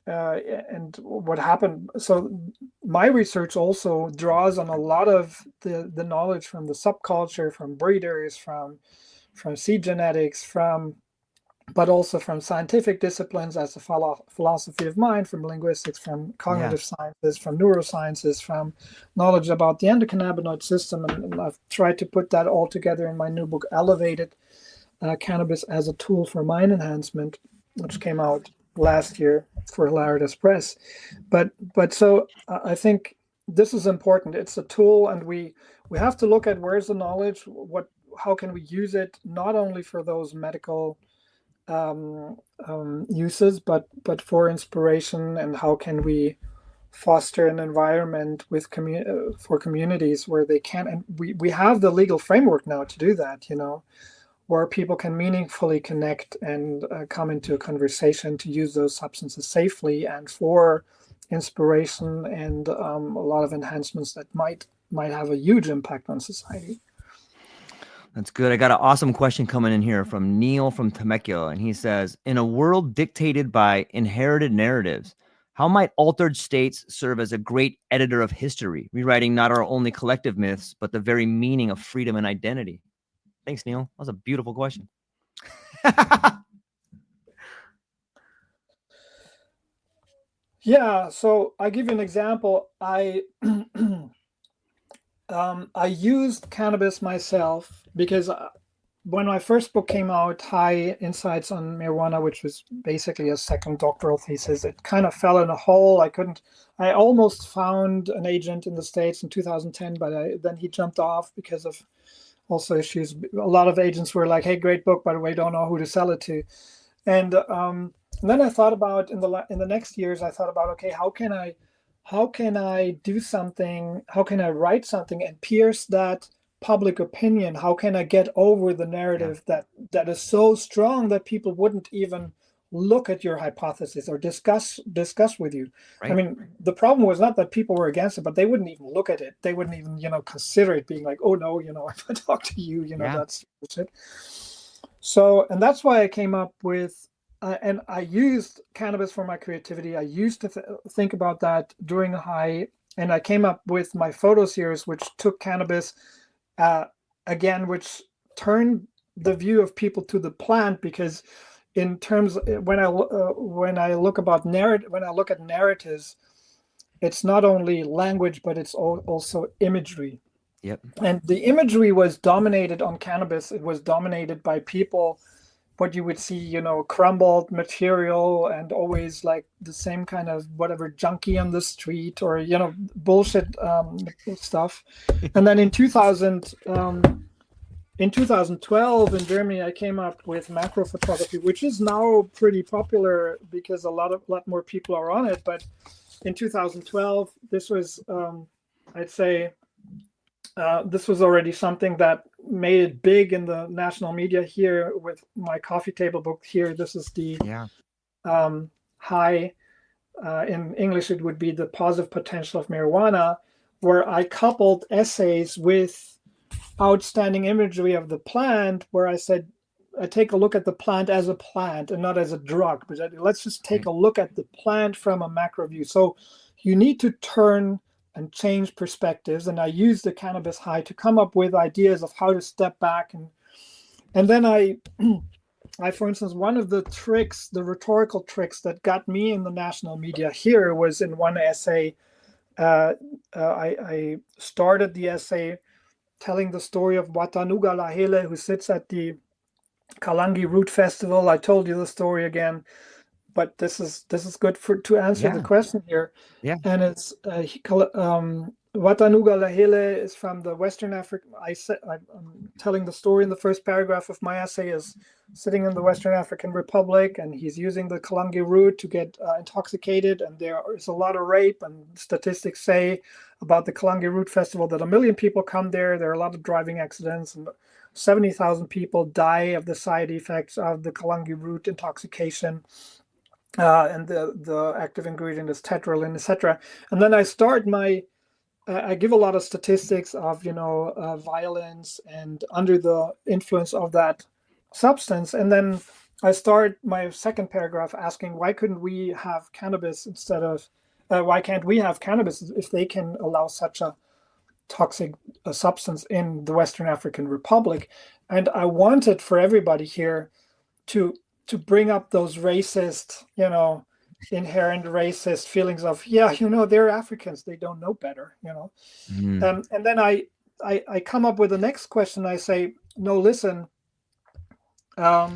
and what happened, so my research also draws on a lot of the knowledge from the subculture, from breeders, from seed genetics, but also from scientific disciplines as a philosophy of mind, from linguistics, from cognitive sciences, from neurosciences, from knowledge about the endocannabinoid system. And I've tried to put that all together in my new book, Elevated, Cannabis as a Tool for Mind Enhancement, which came out last year for Hilaritas Press. But so I think this is important. It's a tool, and we have to look at where's the knowledge, how can we use it, not only for those medical uses, but for inspiration, and how can we foster an environment with for communities where they can, and we have the legal framework now to do that, where people can meaningfully connect and come into a conversation to use those substances safely and for inspiration and a lot of enhancements that might have a huge impact on society. That's good. I got an awesome question coming in here from Neil from Temecula, and he says, in a world dictated by inherited narratives, how might altered states serve as a great editor of history, rewriting not our only collective myths, but the very meaning of freedom and identity? Thanks, Neil. That was a beautiful question. Yeah, so I give you an example. I used cannabis myself because when my first book came out, High Insights on Marijuana, which was basically a second doctoral thesis, it kind of fell in a hole. I almost found an agent in the States in 2010, but then he jumped off because of also issues. A lot of agents were like, "Hey, great book, but we don't know who to sell it to." And then I thought about in the next years, I thought about, okay, how can I do something? How can I write something and pierce that public opinion? How can I get over the narrative that is so strong that people wouldn't even look at your hypothesis or discuss with you? Right. I mean, the problem was not that people were against it, but they wouldn't even look at it. They wouldn't even, consider it, being like, oh no, if I talk to you, that's bullshit. So, and that's why I came up with, and I used cannabis for my creativity. I used to think about that during High, and I came up with my photo series, which took cannabis again, which turned the view of people to the plant, because in terms when I look at narratives, it's not only language, but it's also imagery. Yep. And the imagery was dominated on cannabis. It was dominated by people, what you would see, crumbled material and always like the same kind of whatever junkie on the street, or, bullshit stuff. And then in 2012 in Germany, I came up with macro photography, which is now pretty popular because a lot more people are on it. But in 2012, this was, I'd say, this was already something that made it big in the national media here with my coffee table book here. This is the High, in English, it would be The Positive Potential of Marijuana, where I coupled essays with outstanding imagery of the plant, where I said, I take a look at the plant as a plant and not as a drug, but let's just take a look at the plant from a macro view. So you need to turn and change perspectives. And I use the cannabis high to come up with ideas of how to step back. And then I, for instance, one of the tricks, the rhetorical tricks that got me in the national media here was in one essay. I started the essay telling the story of Watanuga Lahele, who sits at the Kalangi Root Festival. I told you the story again, but this is good to answer the question here. Yeah. And it's Watanuga Lahele is from the Western Africa. I'm telling the story in the first paragraph of my essay, is sitting in the Western African Republic, and he's using the Kalangi root to get intoxicated. And there is a lot of rape, and statistics say about the Kalangi Root Festival that 1 million people come there. There are a lot of driving accidents, and 70,000 people die of the side effects of the Kalangi root intoxication. And the active ingredient is tetraline, etc. And then I start I give a lot of statistics of violence and under the influence of that substance. And then I start my second paragraph asking, why couldn't we have cannabis instead of why can't we have cannabis if they can allow such a toxic substance in the Western African Republic? And I wanted for everybody here to bring up those racist, inherent racist feelings of, they're Africans, they don't know better, And then I come up with the next question. I say, no, listen,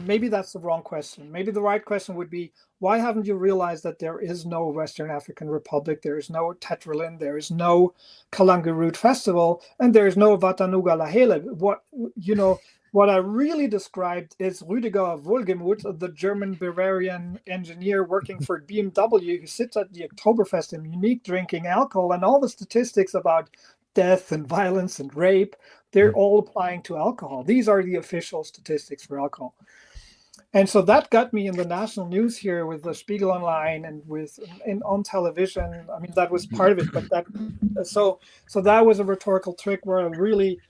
maybe that's the wrong question. Maybe the right question would be, why haven't you realized that there is no Western African Republic, there is no tetraline, there is no Kalangi Root Festival, and there is no Watanuga Lahele? What I really described is Rüdiger Wohlgemuth, the German Bavarian engineer working for BMW, who sits at the Oktoberfest in Munich drinking alcohol, and all the statistics about death and violence and rape, they're all applying to alcohol. These are the official statistics for alcohol. And so that got me in the national news here with the Spiegel Online and on television. I mean, that was part of it, but so that was a rhetorical trick where I really,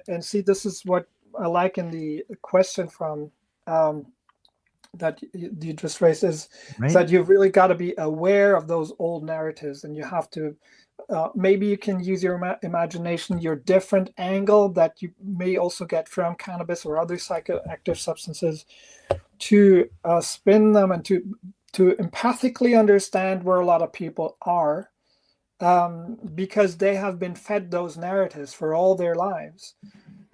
and see, this is what I like in the question from that you just raised is that you've really got to be aware of those old narratives, and you have to maybe you can use your imagination, your different angle that you may also get from cannabis or other psychoactive substances, to spin them and to empathically understand where a lot of people are, because they have been fed those narratives for all their lives.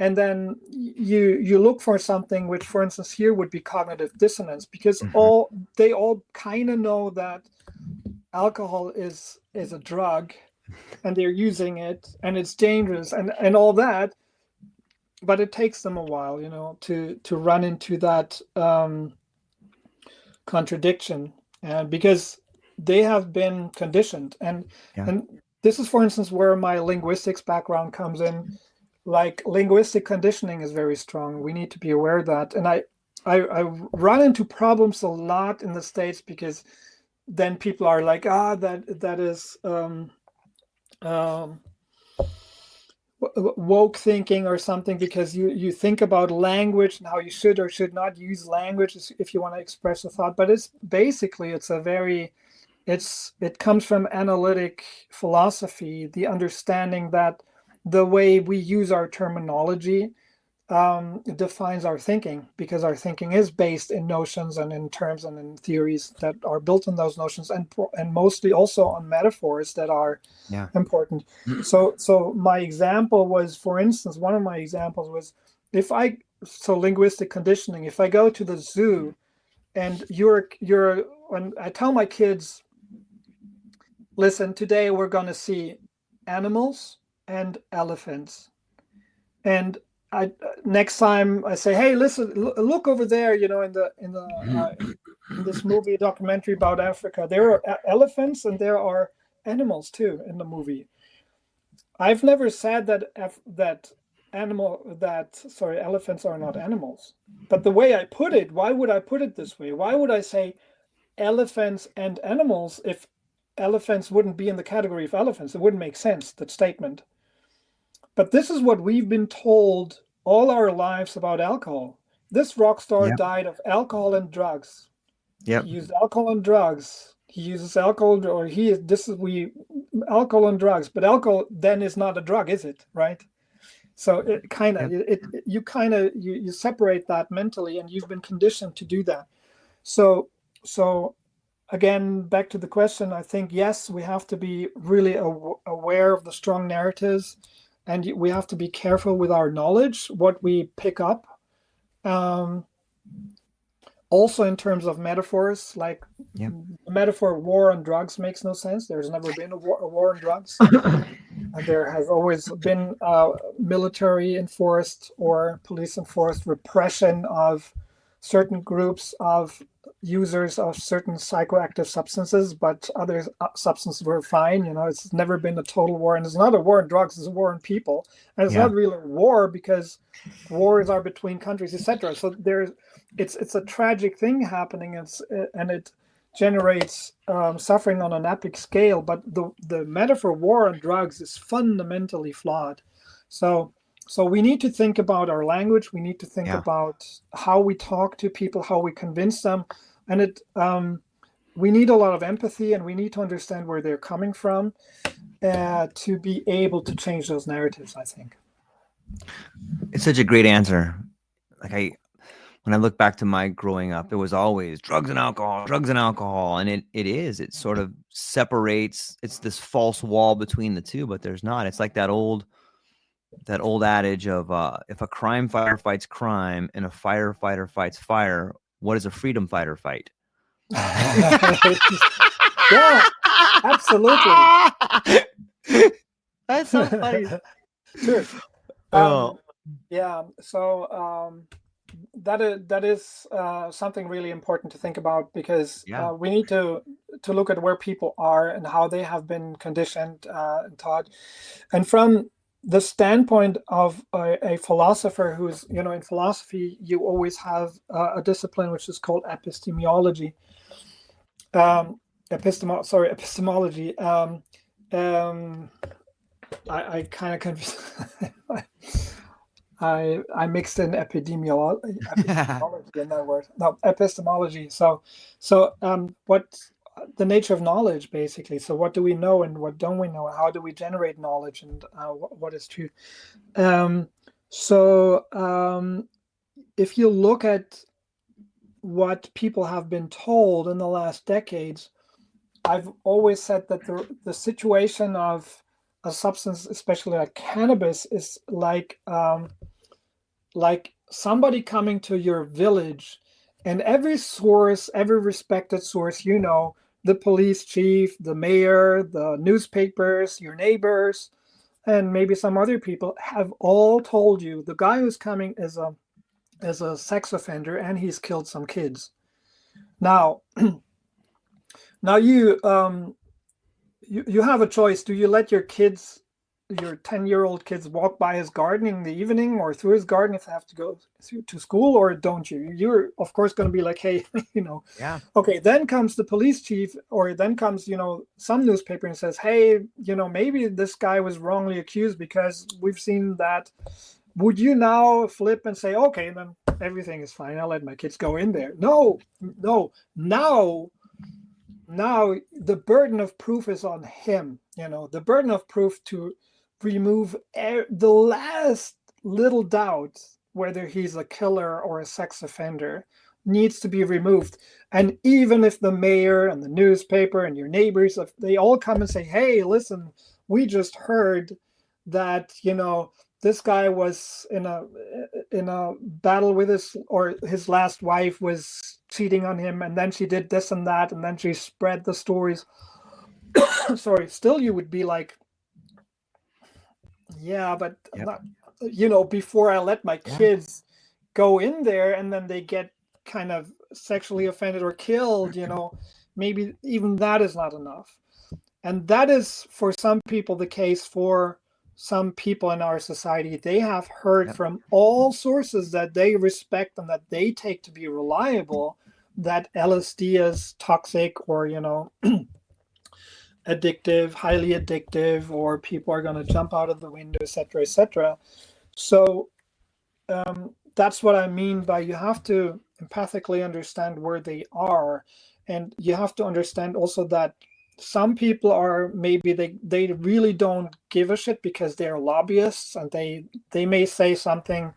and then you look for something which, for instance, here would be cognitive dissonance, because they all kind of know that alcohol is a drug, and they're using it, and it's dangerous, and all that. But it takes them a while, to run into that contradiction, and because they have been conditioned, and this is, for instance, where my linguistics background comes in. Like, linguistic conditioning is very strong. We need to be aware of that. And I run into problems a lot in the States, because then people are like, that is woke thinking or something, because you think about language and how you should or should not use language if you want to express a thought. But it's basically, it comes from analytic philosophy, the understanding that the way we use our terminology defines our thinking, because our thinking is based in notions and in terms and in theories that are built on those notions, and mostly also on metaphors that are important. So my example was, for instance, one of my examples was, linguistic conditioning. If I go to the zoo, and when I tell my kids, listen, today we're going to see animals and elephants, and next time I say, hey, listen, look over there, in this movie documentary about Africa, there are elephants and there are animals too in the movie. I've never said that elephants are not animals. But the way I put it, why would I put it this way? Why would I say elephants and animals if elephants wouldn't be in the category of elephants? It wouldn't make sense, that statement. But this is what we've been told all our lives about alcohol. This rock star died of alcohol and drugs. He used alcohol and drugs. He uses alcohol, or alcohol and drugs. But alcohol then is not a drug, is it? Right? So it kind of you separate that mentally, and you've been conditioned to do that. So again, back to the question, I think, yes, we have to be really aware of the strong narratives, and we have to be careful with our knowledge, what we pick up. Also, in terms of metaphors, like the metaphor war on drugs makes no sense. There's never been a war on drugs. There has always been military enforced or police enforced repression of certain groups of users of certain psychoactive substances, but other substances were fine. It's never been a total war, and it's not a war on drugs, it's a war on people. And it's not really a war, because wars are between countries, etc. So it's a tragic thing happening, and it generates suffering on an epic scale. But the metaphor war on drugs is fundamentally flawed. So we need to think about our language. We need to think about how we talk to people, how we convince them. And we need a lot of empathy, and we need to understand where they're coming from to be able to change those narratives, I think. It's such a great answer. When I look back to my growing up, it was always drugs and alcohol. And it sort of separates. It's this false wall between the two, but there's not. It's like that old adage of if a crime fighter fights crime and a firefighter fights fire, what does a freedom fighter fight? Yeah, absolutely. That's so funny. Sure. So that is something really important to think about, because we need to look at where people are and how they have been conditioned and taught. And from the standpoint of a philosopher who's, in philosophy, you always have a discipline which is called epistemology. Epistemology. I kind of confused. I mixed in epidemiology in that word. No, epistemology. So what the nature of knowledge, basically. So what do we know and what don't we know? How do we generate knowledge, and what is truth? If you look at what people have been told in the last decades, I've always said that the situation of a substance, especially like cannabis, is like like somebody coming to your village, and every source, every respected source, the police chief, the mayor, the newspapers, your neighbors, and maybe some other people have all told you the guy who's coming is a sex offender and he's killed some kids. Now, now you have a choice. Do you let your 10-year-old kids walk by his garden in the evening or through his garden if they have to go to school, or don't you? You're of course going to be like, hey, Yeah. Okay, then comes the police chief, or then comes, some newspaper and says, hey, maybe this guy was wrongly accused because we've seen that. Would you now flip and say, okay, then everything is fine, I'll let my kids go in there? No. Now the burden of proof is on him. The burden of proof to remove the last little doubt whether he's a killer or a sex offender needs to be removed. And even if the mayor and the newspaper and your neighbors, if they all come and say, hey, listen, we just heard that this guy was in a battle with his last wife was cheating on him, and then she did this and that, and then she spread the stories. Sorry, still you would be like, yeah, but before I let my kids go in there and then they get kind of sexually offended or killed, maybe even that is not enough. And that is for some people the case. For some people in our society, they have heard from all sources that they respect and that they take to be reliable that LSD is toxic or addictive, highly addictive, or people are going to jump out of the window, etc., etc. So that's what I mean by you have to empathically understand where they are, and you have to understand also that some people are maybe they really don't give a shit because they're lobbyists, and they may say something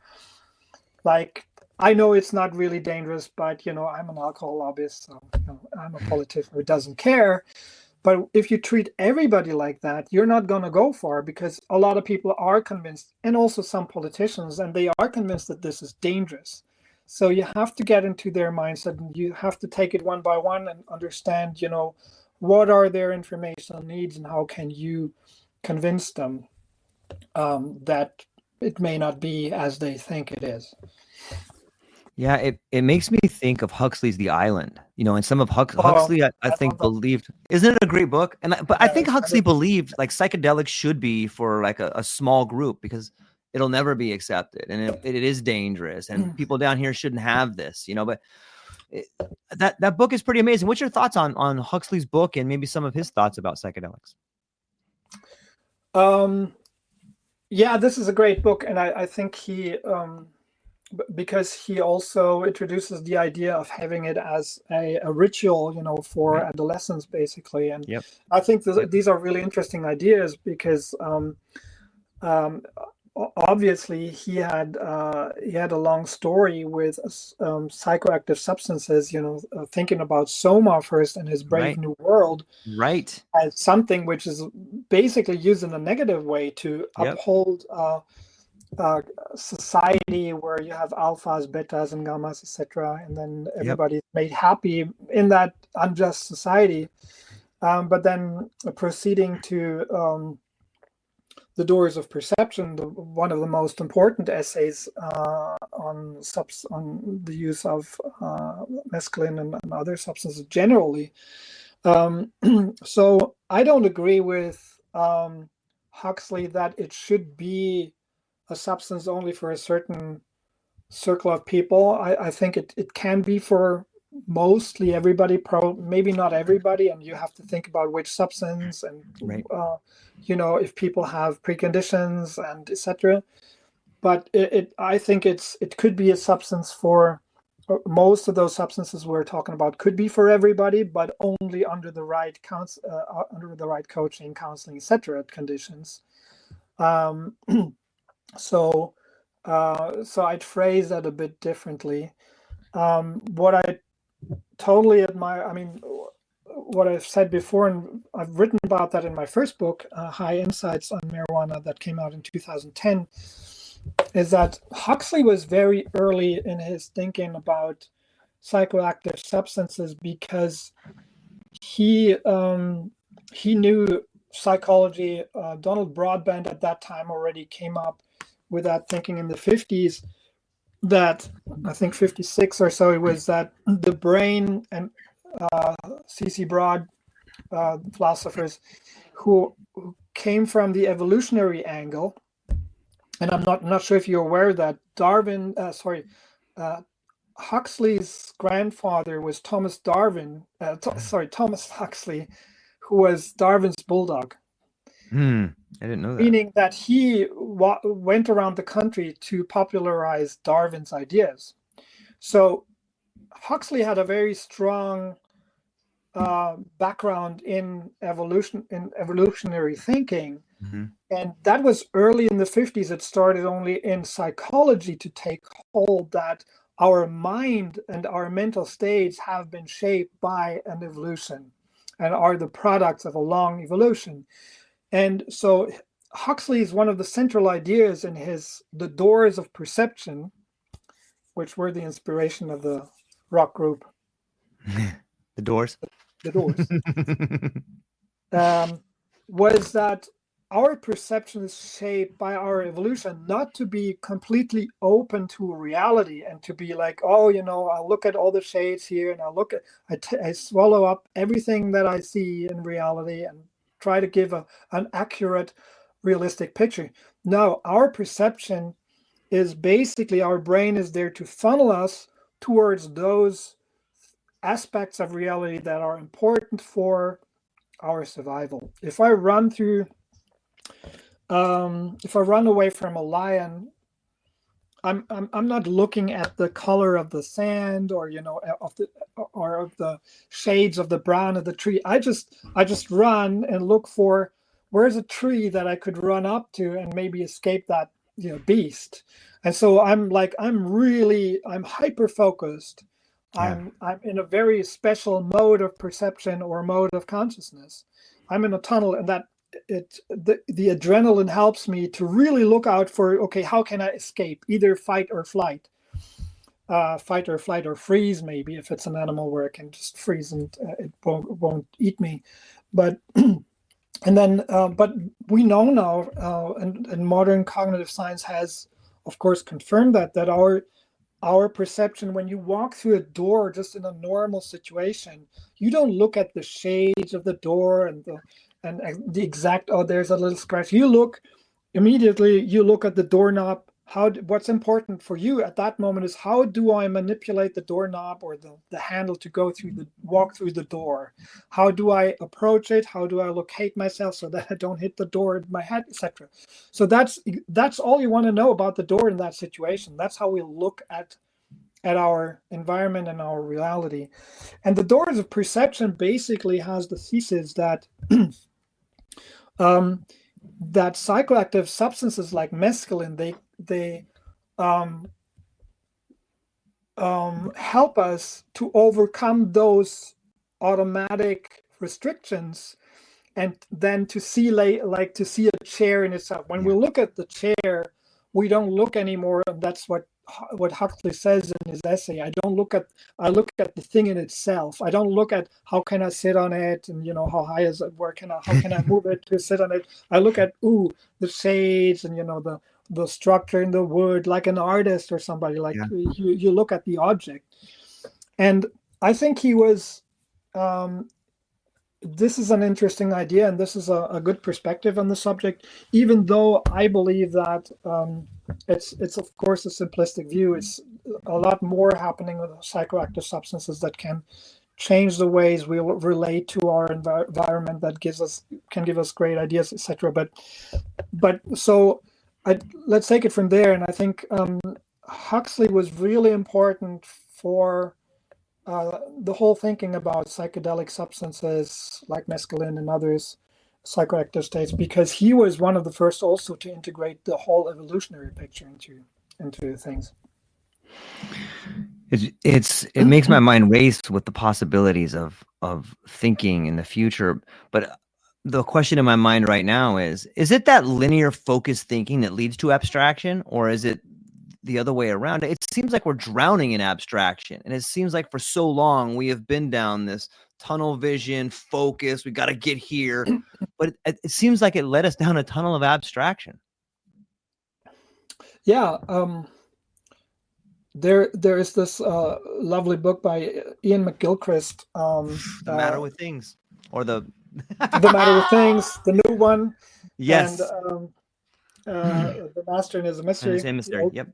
like, I know it's not really dangerous, but I'm an alcohol lobbyist, so I'm a politician who doesn't care. But if you treat everybody like that, you're not going to go far, because a lot of people are convinced, and also some politicians, and they are convinced that this is dangerous. So you have to get into their mindset, and you have to take it one by one and understand, what are their informational needs and how can you convince them that it may not be as they think it is. Yeah, it makes me think of Huxley's The Island, and some of Huxley, I think believed, isn't it a great book? But I think Huxley believed like psychedelics should be for like a small group because it'll never be accepted and it is dangerous and people down here shouldn't have this, but that book is pretty amazing. What's your thoughts on Huxley's book and maybe some of his thoughts about psychedelics? Yeah, this is a great book, and I think he because he also introduces the idea of having it as a ritual, for adolescents, basically. And I think these are really interesting ideas because obviously he had a long story with psychoactive substances, thinking about Soma first and his Brave New World, right, as something which is basically used in a negative way to uphold society where you have alphas, betas, and gammas, etc., and then everybody's made happy in that unjust society. But then proceeding to The Doors of Perception, one of the most important essays on the use of mescaline and other substances generally. So I don't agree with Huxley that it should be a substance only for a certain circle of people. I think it can be for mostly everybody, maybe not everybody, and you have to think about which substance and if people have preconditions and etc. But I think it could be a substance for most of those substances we're talking about could be for everybody, but only under the right coaching, counseling, etc. conditions. So I'd phrase that a bit differently. What I totally admire, what I've said before, and I've written about that in my first book, High Insights on Marijuana, that came out in 2010, is that Huxley was very early in his thinking about psychoactive substances because he knew psychology. Donald Broadbent at that time already came up with that thinking in the 50s, that I think 56 or so, it was that the brain, and C.C. Broad, philosophers who came from the evolutionary angle. And I'm not sure if you're aware that Huxley's grandfather was Thomas Huxley, who was Darwin's bulldog. I didn't know that. Meaning that he went around the country to popularize Darwin's ideas. So Huxley had a very strong background in evolutionary thinking. Mm-hmm. And that was early in the 50s. It started only in psychology to take hold that our mind and our mental states have been shaped by an evolution and are the products of a long evolution. And so Huxley is one of the central ideas in The Doors of Perception, which were the inspiration of the rock group. The Doors? The Doors. Was that our perception is shaped by our evolution, not to be completely open to reality and to be like, oh, I'll look at all the shades here and I swallow up everything that I see in reality and try to give an accurate, realistic picture. No, our perception is basically, our brain is there to funnel us towards those aspects of reality that are important for our survival. If I run away from a lion, I'm not looking at the color of the sand or of the shades of the brown of the tree. I just run and look for where's a tree that I could run up to and maybe escape that beast. And so I'm hyper focused. Yeah. I'm in a very special mode of perception or mode of consciousness. I'm in a tunnel, and that the adrenaline helps me to really look out for, okay, how can I escape? Either fight or flight. Fight or flight, or freeze, maybe, if it's an animal where I can just freeze and it won't eat me. But but we know now, and modern cognitive science has, of course, confirmed that our perception, when you walk through a door just in a normal situation, you don't look at the shades of the door and the exact, oh, there's a little scratch. You look at the doorknob. What's important for you at that moment is, how do I manipulate the doorknob or the handle to walk through the door? How do I approach it? How do I locate myself so that I don't hit the door in my head, etc.? So that's all you want to know about the door in that situation. That's how we look at our environment and our reality. And the Doors of Perception basically has the thesis that that psychoactive substances like mescaline, they help us to overcome those automatic restrictions, and then to see to see a chair in itself. When we look at the chair, we don't look anymore, and that's what Huxley says in his essay. I look at the thing in itself. I don't look at how can I sit on it, and how high is it, how can I move it to sit on it. I look at the shades and the structure in the wood, like an artist or somebody. You look at the object. And I think he was this is an interesting idea, and this is a good perspective on the subject, even though I believe that it's of course a simplistic view. It's a lot more happening with psychoactive substances that can change the ways we relate to our environment, that can give us great ideas, etc. But so let's take it from there. And I think Huxley was really important for the whole thinking about psychedelic substances like mescaline and others, psychoactive states, because he was one of the first also to integrate the whole evolutionary picture into things. It makes my mind race with the possibilities of thinking in the future. But the question in my mind right now is it that linear focused thinking that leads to abstraction, or is it the other way around? It seems like we're drowning in abstraction, and it seems like for so long we have been down this tunnel vision focus. We got to get here, but it seems like it led us down a tunnel of abstraction. Yeah, there is this lovely book by Ian McGilchrist. The Matter with Things, or the Matter with Things, the new one. Yes. And The Master and His Mystery. Yep.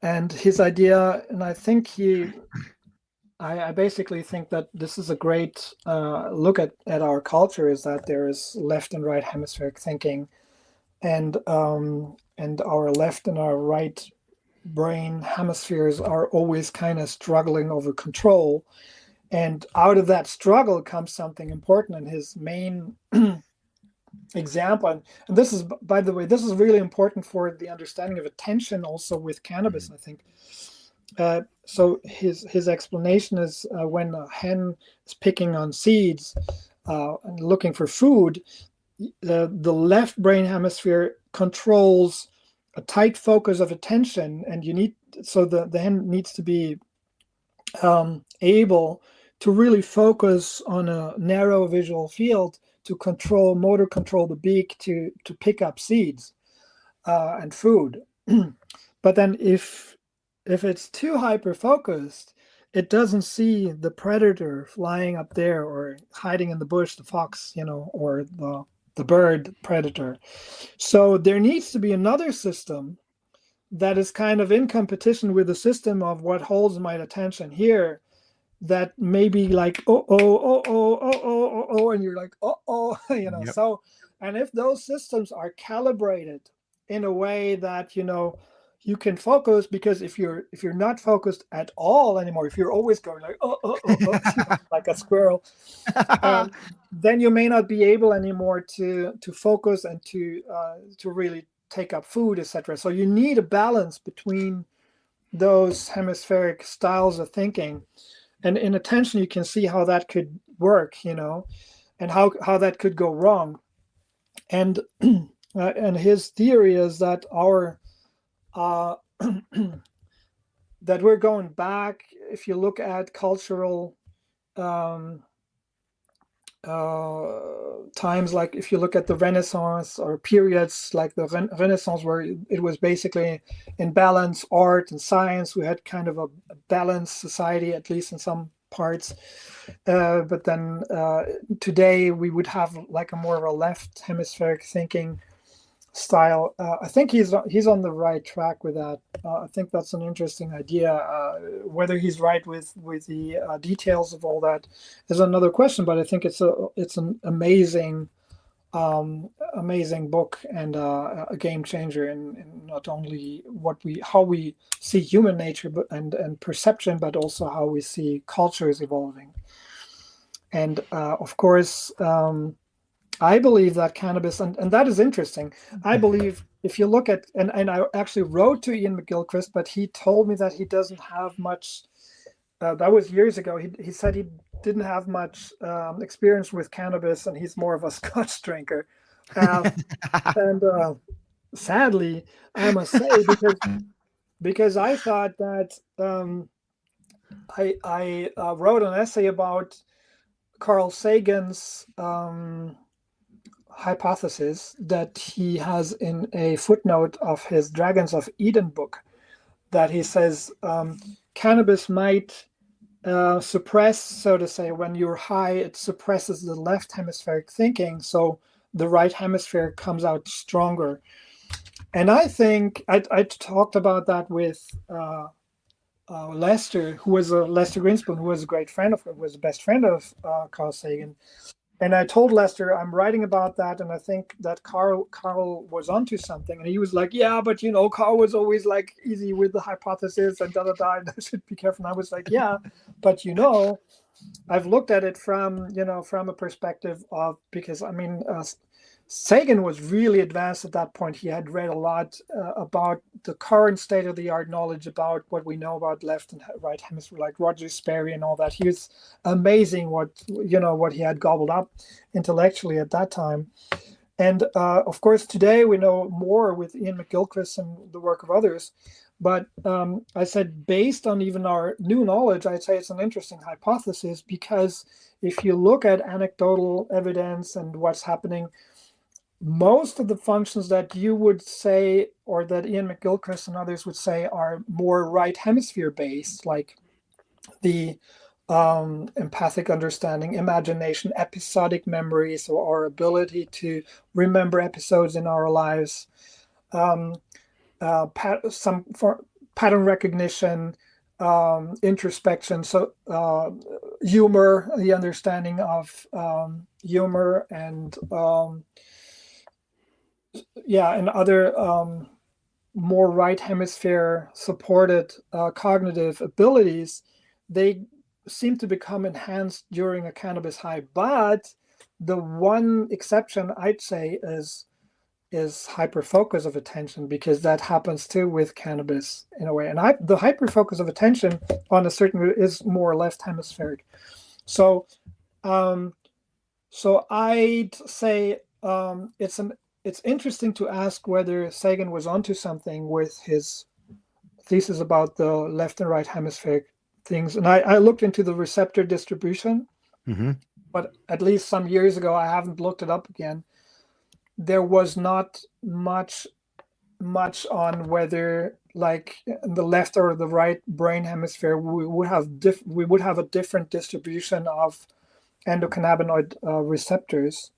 And his idea, and I think I basically think that this is a great look at our culture, is that there is left and right hemispheric thinking, and our left and our right brain hemispheres are always kind of struggling over control. And out of that struggle comes something important. And his main example, and this is, by the way, this is really important for the understanding of attention also with cannabis, I think. So his explanation is when a hen is picking on seeds and looking for food, the left brain hemisphere controls a tight focus of attention, and the hen needs to be able to really focus on a narrow visual field to motor control the beak to pick up seeds and food. But then if it's too hyper focused, it doesn't see the predator flying up there or hiding in the bush, the fox, or the bird predator. So there needs to be another system that is kind of in competition with the system of what holds my attention here, that maybe like, and you're like, Yep. So, and if those systems are calibrated in a way that, you can focus, because if you're not focused at all anymore, if you're always going like, like a squirrel, then you may not be able anymore to focus and to really take up food, etc. So you need a balance between those hemispheric styles of thinking. And in attention, you can see how that could work, and how that could go wrong. And and his theory is that that we're going back. If you look at cultural times, like if you look at the Renaissance or periods like the Renaissance, where it was basically in balance, art and science, we had kind of a balanced society, at least in some parts. But then today we would have like a more of a left hemispheric thinking style. I think he's on the right track with that. I think that's an interesting idea. Whether he's right with the details of all that is another question. But I think it's an amazing book, and a game changer in not only how we see human nature, and perception, but also how we see cultures evolving. And of course, I believe that cannabis, and that is interesting. I believe if you look at, and I actually wrote to Ian McGilchrist, but he told me that he doesn't have much, that was years ago. He said he didn't have much experience with cannabis, and he's more of a Scotch drinker. And sadly, I must say, because I thought that I wrote an essay about Carl Sagan's hypothesis that he has in a footnote of his Dragons of Eden book, that he says cannabis might suppress, so to say, when you're high, it suppresses the left hemispheric thinking, so the right hemisphere comes out stronger. And I think I talked about that with Lester Greenspoon, who was a great friend of, was the best friend of Carl Sagan. And I told Lester I'm writing about that, and I think that Carl was onto something. And he was like, yeah, but Carl was always like easy with the hypothesis and I should be careful. And I was like, yeah, but I've looked at it from from a perspective of, because I mean, Sagan was really advanced at that point. He had read a lot about the current state of the art knowledge about what we know about left and right hemisphere, like Roger Sperry and all that. He was amazing what he had gobbled up intellectually at that time. And of course, today we know more with Ian McGilchrist and the work of others. But I said, based on even our new knowledge, I'd say it's an interesting hypothesis, because if you look at anecdotal evidence and what's happening, most of the functions that you would say, or that Ian McGilchrist and others would say, are more right hemisphere based, like the empathic understanding, imagination, episodic memory, so our ability to remember episodes in our lives, some for pattern recognition, introspection, so humor, the understanding of humor, and and other more right hemisphere supported cognitive abilities, they seem to become enhanced during a cannabis high. But the one exception I'd say is hyperfocus of attention, because that happens too with cannabis in a way. And the hyperfocus of attention on a certain is more left hemispheric. So I'd say it's interesting to ask whether Sagan was onto something with his thesis about the left and right hemispheric things. And I looked into the receptor distribution, but at least some years ago, I haven't looked it up again. There was not much on whether, like, the left or the right brain hemisphere, we would have a different distribution of endocannabinoid receptors.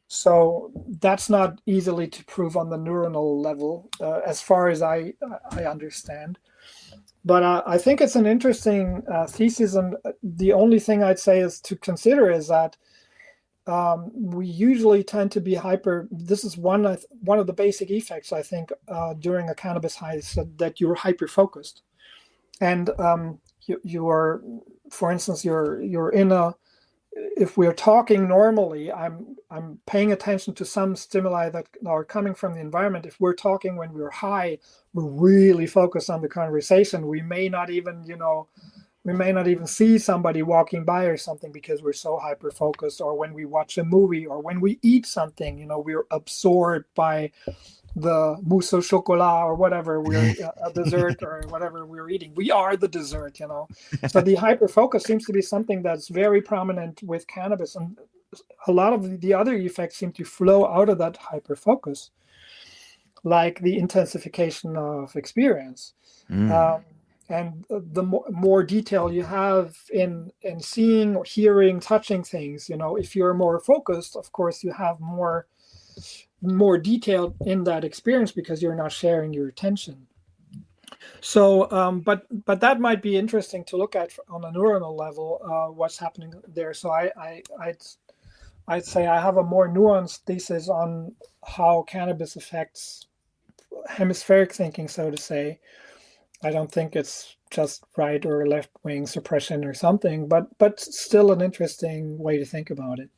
So that's not easily to prove on the neuronal level, as far as I understand. But I think it's an interesting thesis, and the only thing I'd say is to consider is that we usually tend to be hyper. This is one of the basic effects, I think, during a cannabis high, is that you're hyper focused, and you are, for instance, you're in a. If we're talking normally, I'm paying attention to some stimuli that are coming from the environment. If we're talking when we're high, we're really focused on the conversation. We may not even, see somebody walking by or something, because we're so hyper focused. Or when we watch a movie, or when we eat something, we're absorbed by the mousse au chocolat or whatever we're a dessert or whatever we're eating. We are the dessert. So the hyper focus seems to be something that's very prominent with cannabis, and a lot of the other effects seem to flow out of that hyper focus, like the intensification of experience. And the more detail you have in seeing or hearing, touching things, if you're more focused, of course you have more detail in that experience, because you're not sharing your attention. So but that might be interesting to look at on a neuronal level, what's happening there. So I'd say I have a more nuanced thesis on how cannabis affects hemispheric thinking, so to say. I don't think it's just right or left wing suppression or something, but still an interesting way to think about it.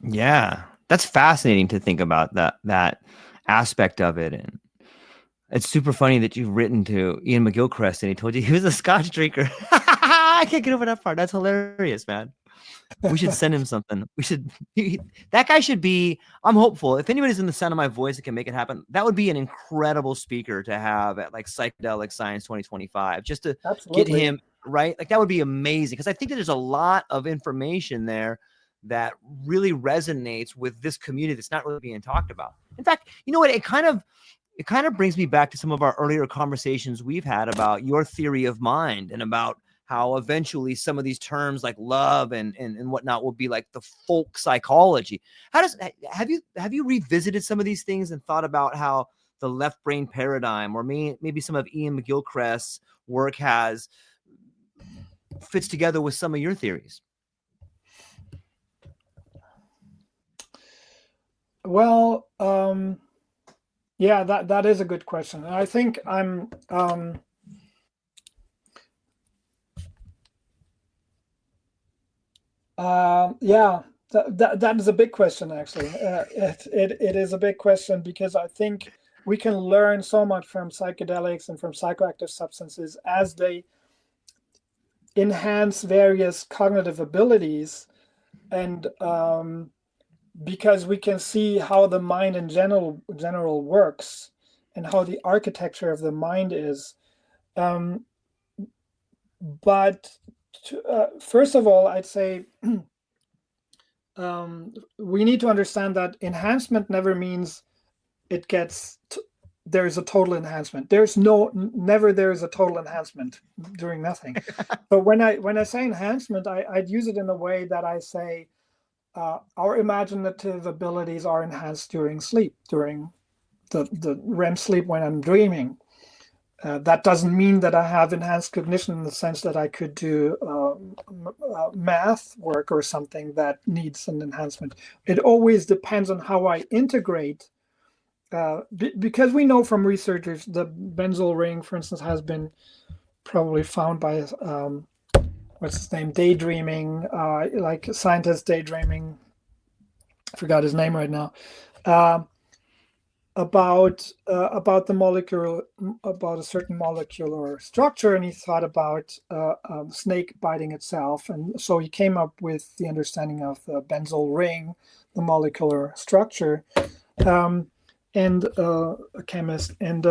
Yeah, that's fascinating to think about that aspect of it. And it's super funny that you've written to Ian McGilchrist and he told you he was a Scotch drinker. I can't get over that part. That's hilarious, man. We should send him something. That guy should be, I'm hopeful. If anybody's in the sound of my voice that can make it happen, that would be an incredible speaker to have at like Psychedelic Science 2025, just to get him right. Like that would be amazing. Cause I think that there's a lot of information there that really resonates with this community that's not really being talked about. In fact, you know what? It kind of brings me back to some of our earlier conversations we've had about your theory of mind, and about how eventually some of these terms like love and whatnot will be like the folk psychology. Have you revisited some of these things and thought about how the left brain paradigm, or maybe some of Ian McGilchrist's work fits together with some of your theories? Well, yeah, that is a good question. I think I'm Yeah, that is a big question, actually. It is a big question because I think we can learn so much from psychedelics and from psychoactive substances as they enhance various cognitive abilities, and because we can see how the mind in general works and how the architecture of the mind is. Um, but first of all, I'd say we need to understand that enhancement never means it gets there's a total enhancement. There's never there's a total enhancement during nothing. But when I say enhancement, I'd use it in a way that I say our imaginative abilities are enhanced during sleep, during the REM sleep when I'm dreaming. That doesn't mean that I have enhanced cognition in the sense that I could do math work or something that needs an enhancement. It always depends on how I integrate, because we know from researchers the benzoyl ring, for instance, has been probably found by what's his name, daydreaming, like scientist daydreaming. I forgot his name right now. About the molecule, about a certain molecular structure, and he thought about snake biting itself, and so he came up with the understanding of the benzoyl ring, the molecular structure, and a chemist, and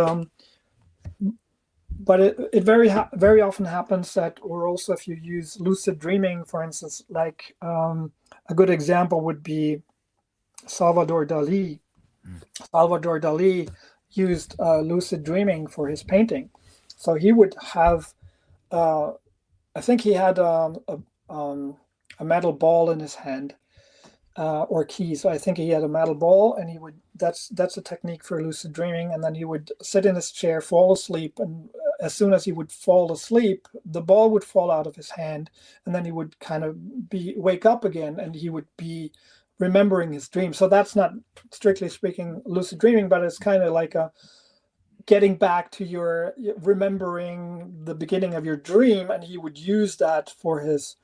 but it very often happens that, or also if you use lucid dreaming, for instance, like a good example would be Salvador Dali. Salvador Dali used lucid dreaming for his painting. So he would have, I think he had a metal ball in his hand, or keys. So I think he had a metal ball, and he would. That's a technique for lucid dreaming. And then he would sit in his chair, fall asleep, and as soon as he would fall asleep, the ball would fall out of his hand, and then he would kind of wake up again, and he would be remembering his dream. So that's not strictly speaking lucid dreaming, but it's kind of like a getting back to your remembering the beginning of your dream, and he would use that for his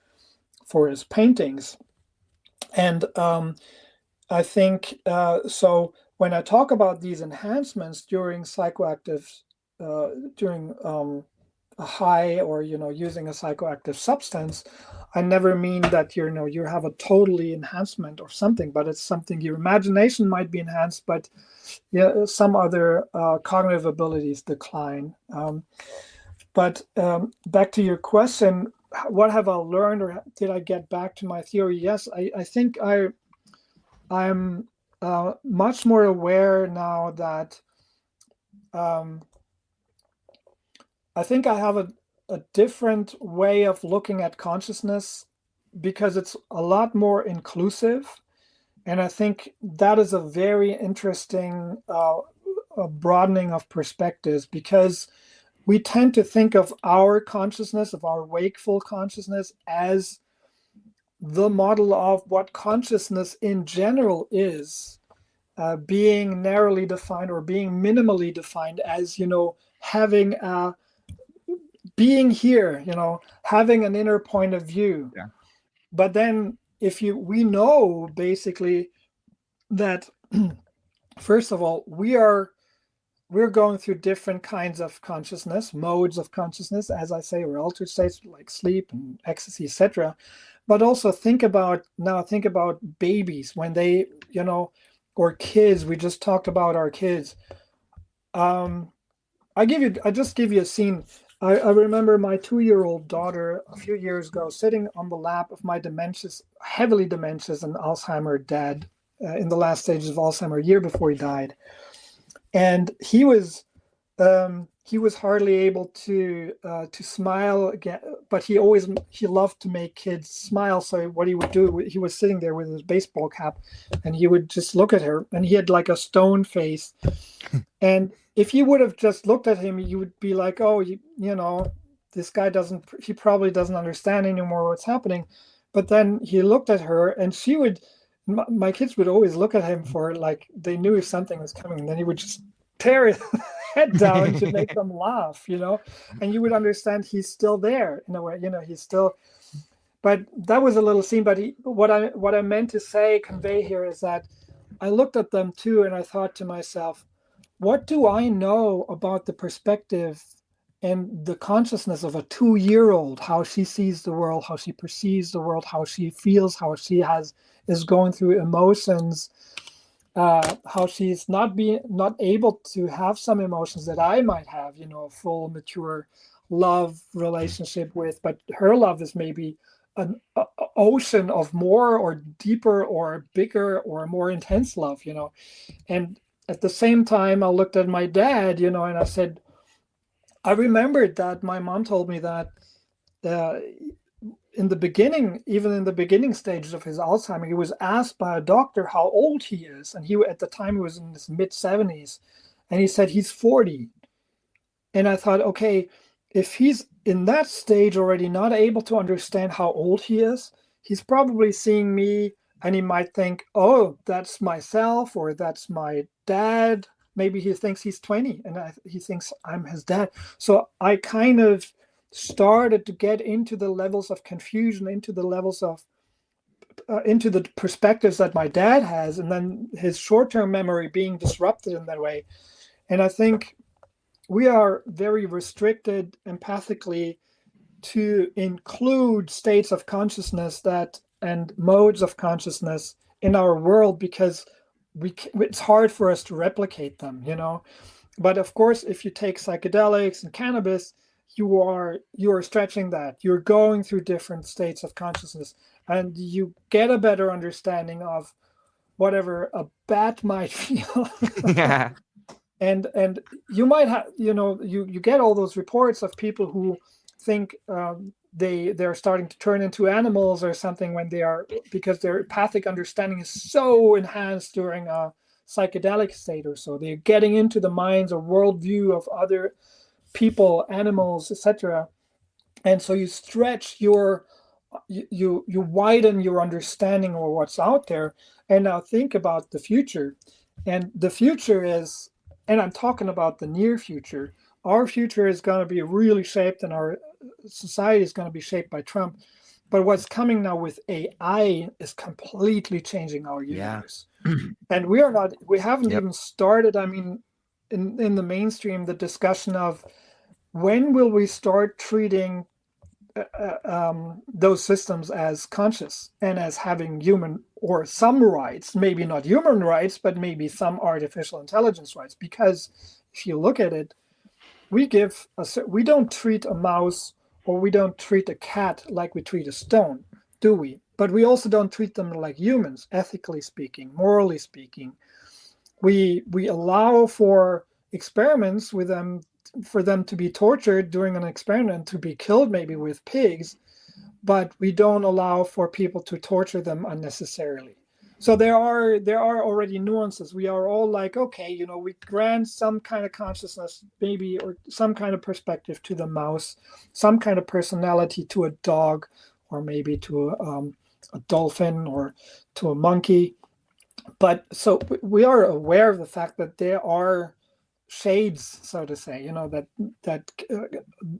paintings. And I think so when I talk about these enhancements during psychoactive during a high, or using a psychoactive substance, I never mean that you have a totally enhancement or something, but it's something your imagination might be enhanced, but some other cognitive abilities decline. But back to your question, what have I learned, or did I get back to my theory? Yes, I think I'm much more aware now that I think I have a different way of looking at consciousness, because it's a lot more inclusive. And I think that is a very interesting broadening of perspectives, because we tend to think of our consciousness, of our wakeful consciousness, as the model of what consciousness in general is, being narrowly defined or being minimally defined as, having being here, having an inner point of view. Yeah. But then we know basically that first of all, we're going through different kinds of consciousness, modes of consciousness, as I say, or altered states like sleep and ecstasy, etc. But also think about babies when they, or kids. We just talked about our kids. I just give you a scene. I remember my 2-year-old daughter a few years ago sitting on the lap of my heavily dementious and Alzheimer dad, in the last stages of Alzheimer, a year before he died. And he was hardly able to smile again, but he loved to make kids smile. So what he would do, he was sitting there with his baseball cap, and he would just look at her, and he had like a stone face. And if you would have just looked at him, you would be like, oh, this guy he probably doesn't understand anymore what's happening. But then he looked at her, and my kids would always look at him for like they knew something was coming, and then he would just tear his head down to make them laugh, and you would understand he's still there in a way, he's still. but that was a little scene. But what I meant to convey here is that I looked at them too, and I thought to myself, what do I know about the perspective and the consciousness of a 2-year-old, how she sees the world, how she perceives the world, how she feels, how she is going through emotions, how she's not able to have some emotions that I might have, a full mature love relationship with, but her love is maybe an ocean of more or deeper or bigger or more intense love, and at the same time I looked at my dad, and I said, I remembered that my mom told me that in the beginning stages of his Alzheimer, he was asked by a doctor how old he is, and at the time he was in his mid-70s, and he said he's 40. And I thought, okay, if he's in that stage already not able to understand how old he is, he's probably seeing me and he might think, oh, that's myself, or that's my dad. Maybe he thinks he's 20 and he thinks I'm his dad. So I kind of started to get into the levels of confusion, into the levels of into the perspectives that my dad has, and then his short-term memory being disrupted in that way. And I think we are very restricted empathically to include states of consciousness and modes of consciousness in our world, because it's hard for us to replicate them, But of course, if you take psychedelics and cannabis, you are stretching that. You're going through different states of consciousness, and you get a better understanding of whatever a bat might feel. Yeah. And you might have, you get all those reports of people who think they're starting to turn into animals or something because their empathic understanding is so enhanced during a psychedelic state or so. They're getting into the minds or worldview of other people, animals, etc. And so you stretch you widen your understanding of what's out there. And now think about the future. And the future is, and I'm talking about the near future, our future is going to be really shaped, and our society is going to be shaped by Trump. But what's coming now with AI is completely changing our universe. Yeah. And we haven't even started, I mean, in the mainstream, the discussion of when will we start treating those systems as conscious and as having human or some rights, maybe not human rights, but maybe some artificial intelligence rights. Because if you look at it, we don't treat a mouse or we don't treat a cat like we treat a stone, do we? But we also don't treat them like humans, ethically speaking, morally speaking. We allow for experiments with them, for them to be tortured during an experiment, to be killed maybe with pigs, but we don't allow for people to torture them unnecessarily. So there are already nuances. We are all like, okay, we grant some kind of consciousness, maybe, or some kind of perspective to the mouse, some kind of personality to a dog, or maybe to a dolphin or to a monkey. But so we are aware of the fact that there are shades, so to say, that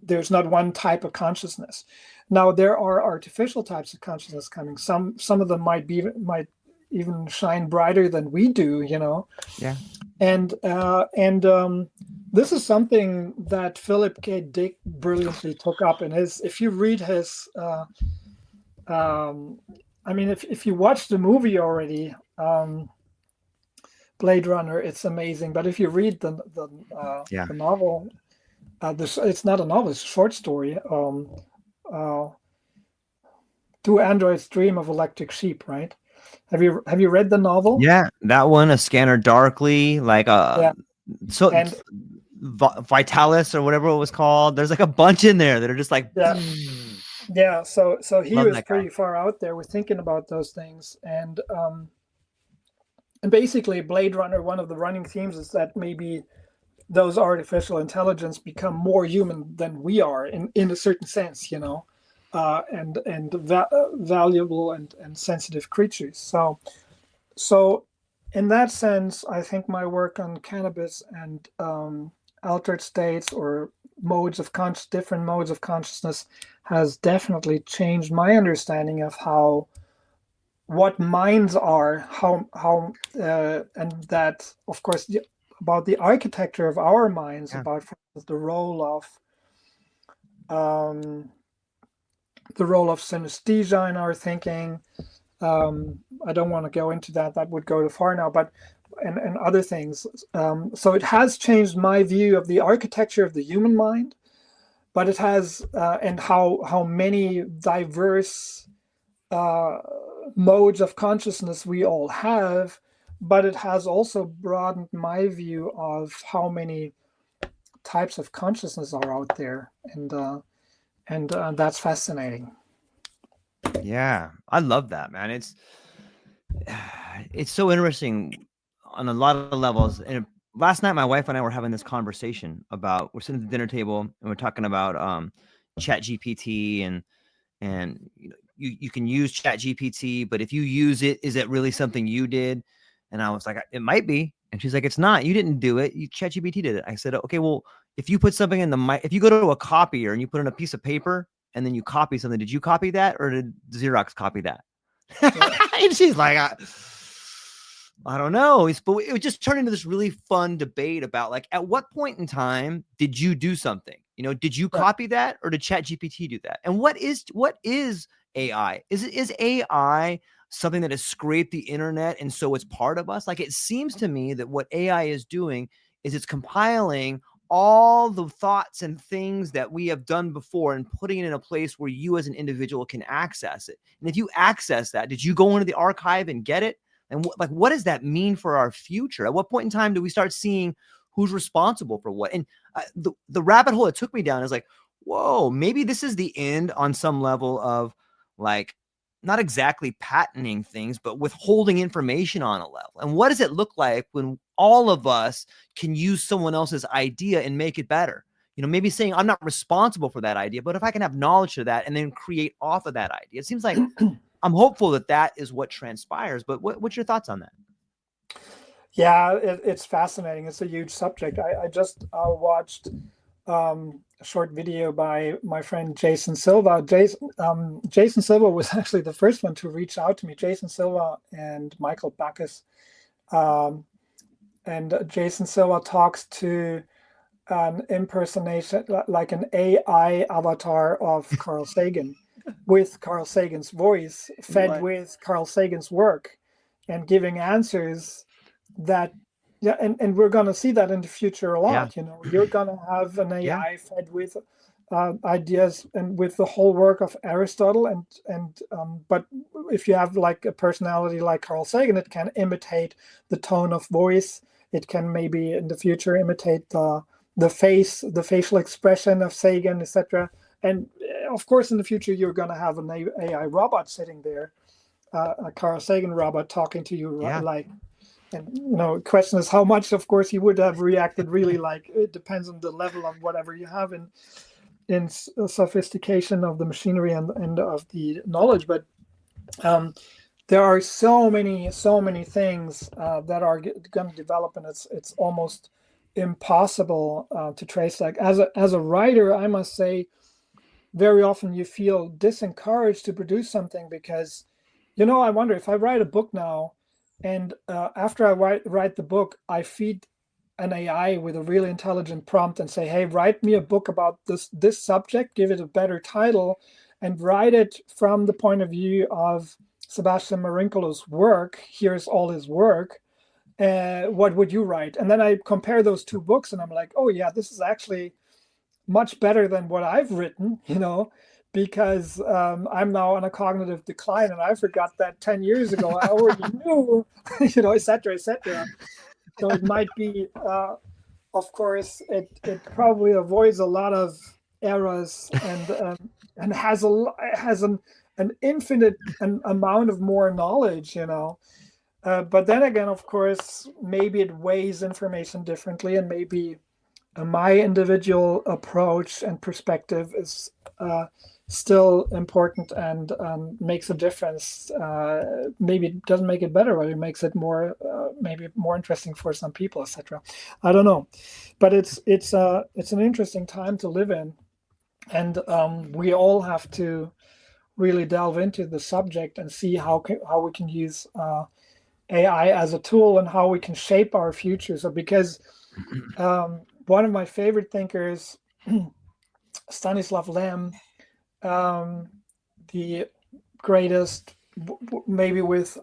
there's not one type of consciousness. Now there are artificial types of consciousness coming. Some of them might even shine brighter than we do, Yeah. And this is something that Philip K. Dick brilliantly took up in his. If you read his, if you watch the movie already, Blade Runner, it's amazing. But if you read the novel, it's not a novel; it's a short story. Do Androids Dream of Electric Sheep? Right? Have you read the novel? Yeah, that one, A Scanner Darkly, like so. And Vitalis or whatever it was called. There's like a bunch in there that are just like. Yeah. So he was pretty far out there with thinking about those things, and basically Blade Runner, one of the running themes is that maybe those artificial intelligence become more human than we are in a certain sense, and valuable and sensitive creatures. So in that sense, I think my work on cannabis and altered states or different modes of consciousness has definitely changed my understanding of what minds are, and that, of course, about the architecture of our minds, about, for instance, the role of synesthesia in our thinking. I don't want to go into that. That would go too far now, but and other things. So it has changed my view of the architecture of the human mind, but it has and how many diverse modes of consciousness we all have, but it has also broadened my view of how many types of consciousness are out there, and that's fascinating. Yeah, I love that, man. It's so interesting on a lot of levels. And last night, my wife and I were having this conversation about, we're sitting at the dinner table and we're talking about Chat GPT, and you can use Chat GPT, but if you use it, is it really something you did? And I was like, it might be. And she's like, it's not. You didn't do it. Chat GPT did it. I said, okay, well, if you put something in if you go to a copier and you put in a piece of paper and then you copy something, did you copy that or did Xerox copy that? And she's like, I don't know. But it would just turn into this really fun debate about, like, at what point in time did you do something? Did you copy that or did ChatGPT do that? And what is AI? Is AI something that has scraped the internet and so it's part of us? Like, it seems to me that what AI is doing is it's compiling all the thoughts and things that we have done before and putting it in a place where you as an individual can access it. And if you access that, did you go into the archive and get it? And what does that mean for our future? At what point in time do we start seeing who's responsible for what? And the rabbit hole it took me down is like, whoa, maybe this is the end on some level of, like, not exactly patenting things, but withholding information on a level. And what does it look like when all of us can use someone else's idea and make it better? Maybe saying I'm not responsible for that idea, but if I can have knowledge of that and then create off of that idea, it seems like I'm hopeful that is what transpires. But what's your thoughts on that? Yeah, it's fascinating. It's a huge subject. I just watched a short video by my friend Jason Silva. Jason Silva was actually the first one to reach out to me. Jason Silva and Michael Backus. And Jason Silva talks to an impersonation, like an AI avatar of Carl Sagan, with Carl Sagan's voice fed with Carl Sagan's work, and giving answers that, and we're going to see that in the future a lot. You're going to have an AI fed with ideas and with the whole work of Aristotle, but if you have like a personality like Carl Sagan, it can imitate the tone of voice. It can maybe in the future imitate the facial expression of Sagan, etc. And of course, in the future, you're going to have an AI robot sitting there, a Carl Sagan robot talking to you, like. And question is how much, of course, he would have reacted really like. It depends on the level of whatever you have in sophistication of the machinery and of the knowledge. But there are so many things that are going to develop, and it's almost impossible to trace. Like as a writer, I must say, very often you feel disencouraged to produce something because, I wonder if I write a book now. And after I write the book, I feed an AI with a really intelligent prompt and say, hey, write me a book about this subject, give it a better title, and write it from the point of view of Sebastian Marincolo's work. Here's all his work. What would you write? And then I compare those two books and I'm like, oh, yeah, this is actually much better than what I've written, because I'm now on a cognitive decline, and I forgot that 10 years ago I already knew, et cetera, et cetera. So it might be, of course, it probably avoids a lot of errors and has an infinite amount of more knowledge, But then again, of course, maybe it weighs information differently, and maybe my individual approach and perspective is still important and makes a difference. Maybe it doesn't make it better, but it makes it more maybe more interesting for some people, etc. I don't know, but it's an interesting time to live in, and we all have to really delve into the subject and see how we can use AI as a tool and how we can shape our future. So because one of my favorite thinkers, Stanislav Lem, the greatest, maybe with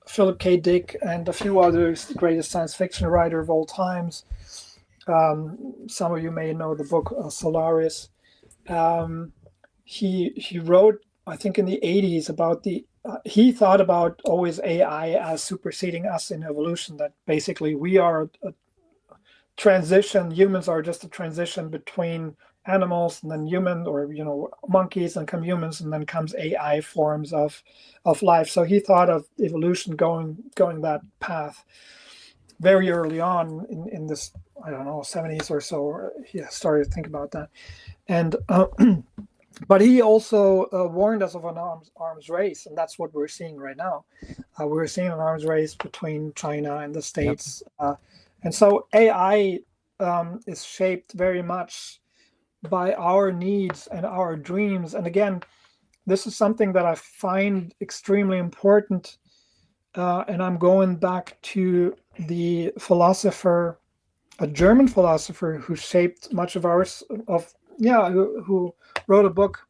Philip K. Dick and a few others, the greatest science fiction writer of all times. Some of you may know the book Solaris. He wrote, I think in the 80s, about he thought about always AI as superseding us in evolution, that basically we are a transition, humans are just a transition between animals and then human, or monkeys, and come humans, and then comes AI forms of life. So he thought of evolution going that path very early on in this, I don't know, 70s or so. He started to think about that, and but he also warned us of an arms race, and that's what we're seeing right now. We're seeing an arms race between China and the States, and so AI is shaped very much by our needs and our dreams. And again, this is something that I find extremely important, and I'm going back to the philosopher, a German philosopher who shaped much of ours, who wrote a book,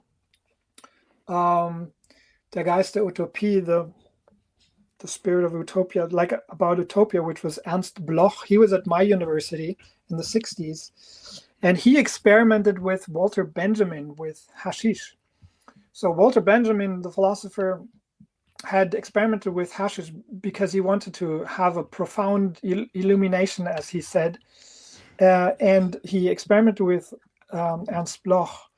Der Geist der Utopie, the spirit of utopia, like about utopia, which was Ernst Bloch. He was at my university in the 60s, and he experimented with Walter Benjamin with hashish. So Walter Benjamin, the philosopher, had experimented with hashish because he wanted to have a profound illumination, as he said, and he experimented with Ernst Bloch.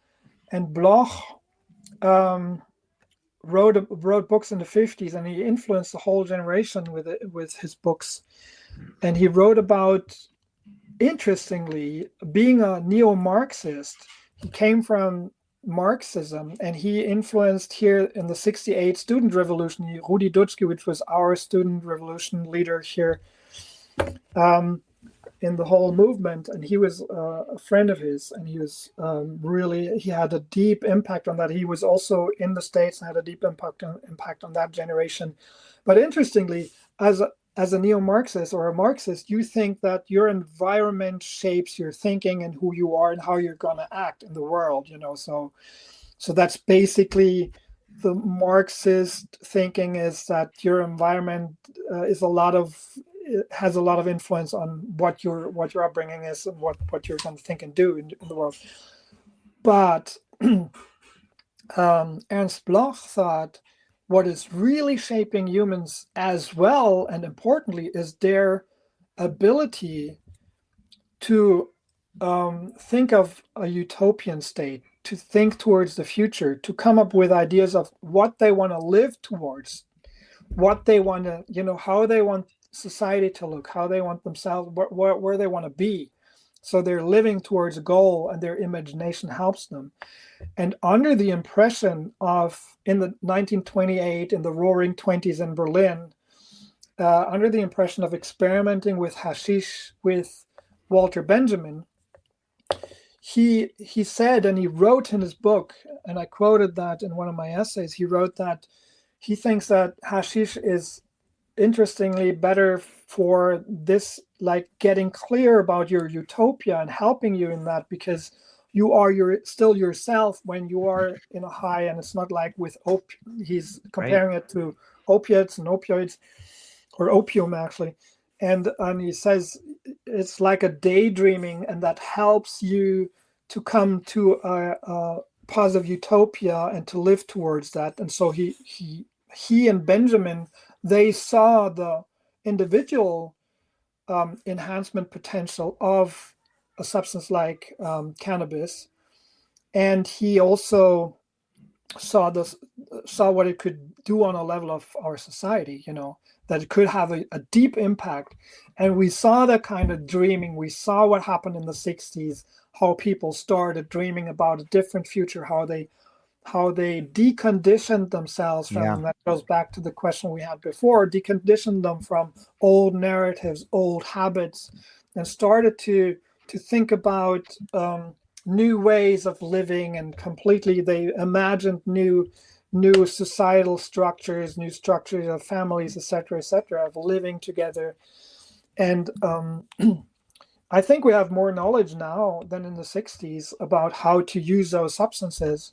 And Bloch wrote books in the 50s, and he influenced the whole generation with his books. And he wrote about, interestingly, being a neo-Marxist. He came from Marxism, and he influenced here in the 68 student revolution, Rudi Dutschke, which was our student revolution leader here in the whole movement. And he was a friend of his, and he was he had a deep impact on that. He was also in the States and had a deep impact on that generation. But interestingly, as a neo-Marxist or a Marxist, you think that your environment shapes your thinking and who you are and how you're going to act in the world, So that's basically the Marxist thinking, is that your environment has a lot of influence on what your upbringing is and what you're going to think and do in the world. But Ernst Bloch thought what is really shaping humans as well, and importantly, is their ability to think of a utopian state, to think towards the future, to come up with ideas of what they want to live towards, what they want to, how they want society to look, how they want themselves, where they want to be. So they're living towards a goal, and their imagination helps them. And under the impression of, in the 1928, in the Roaring Twenties in Berlin, under the impression of experimenting with hashish with Walter Benjamin, he said, and he wrote in his book, and I quoted that in one of my essays, he wrote that he thinks that hashish is interestingly better for this, like getting clear about your utopia and helping you in that, because you are still yourself when you are in a high, and it's not like with he's comparing it to opiates and opioids, or opium actually, and he says it's like a daydreaming, and that helps you to come to a positive utopia and to live towards that. And so he and Benjamin, they saw the individual enhancement potential of a substance like cannabis, and he also saw what it could do on a level of our society, that it could have a deep impact. And we saw that kind of dreaming. We saw what happened in the 60s how people started dreaming about a different future, how they deconditioned themselves from, Yeah. and that goes back to the question we had before, deconditioned them from old narratives, old habits, and started to think about new ways of living, and completely they imagined new societal structures, new structures of families, etc., of living together. And I think we have more knowledge now than in the 60s about how to use those substances.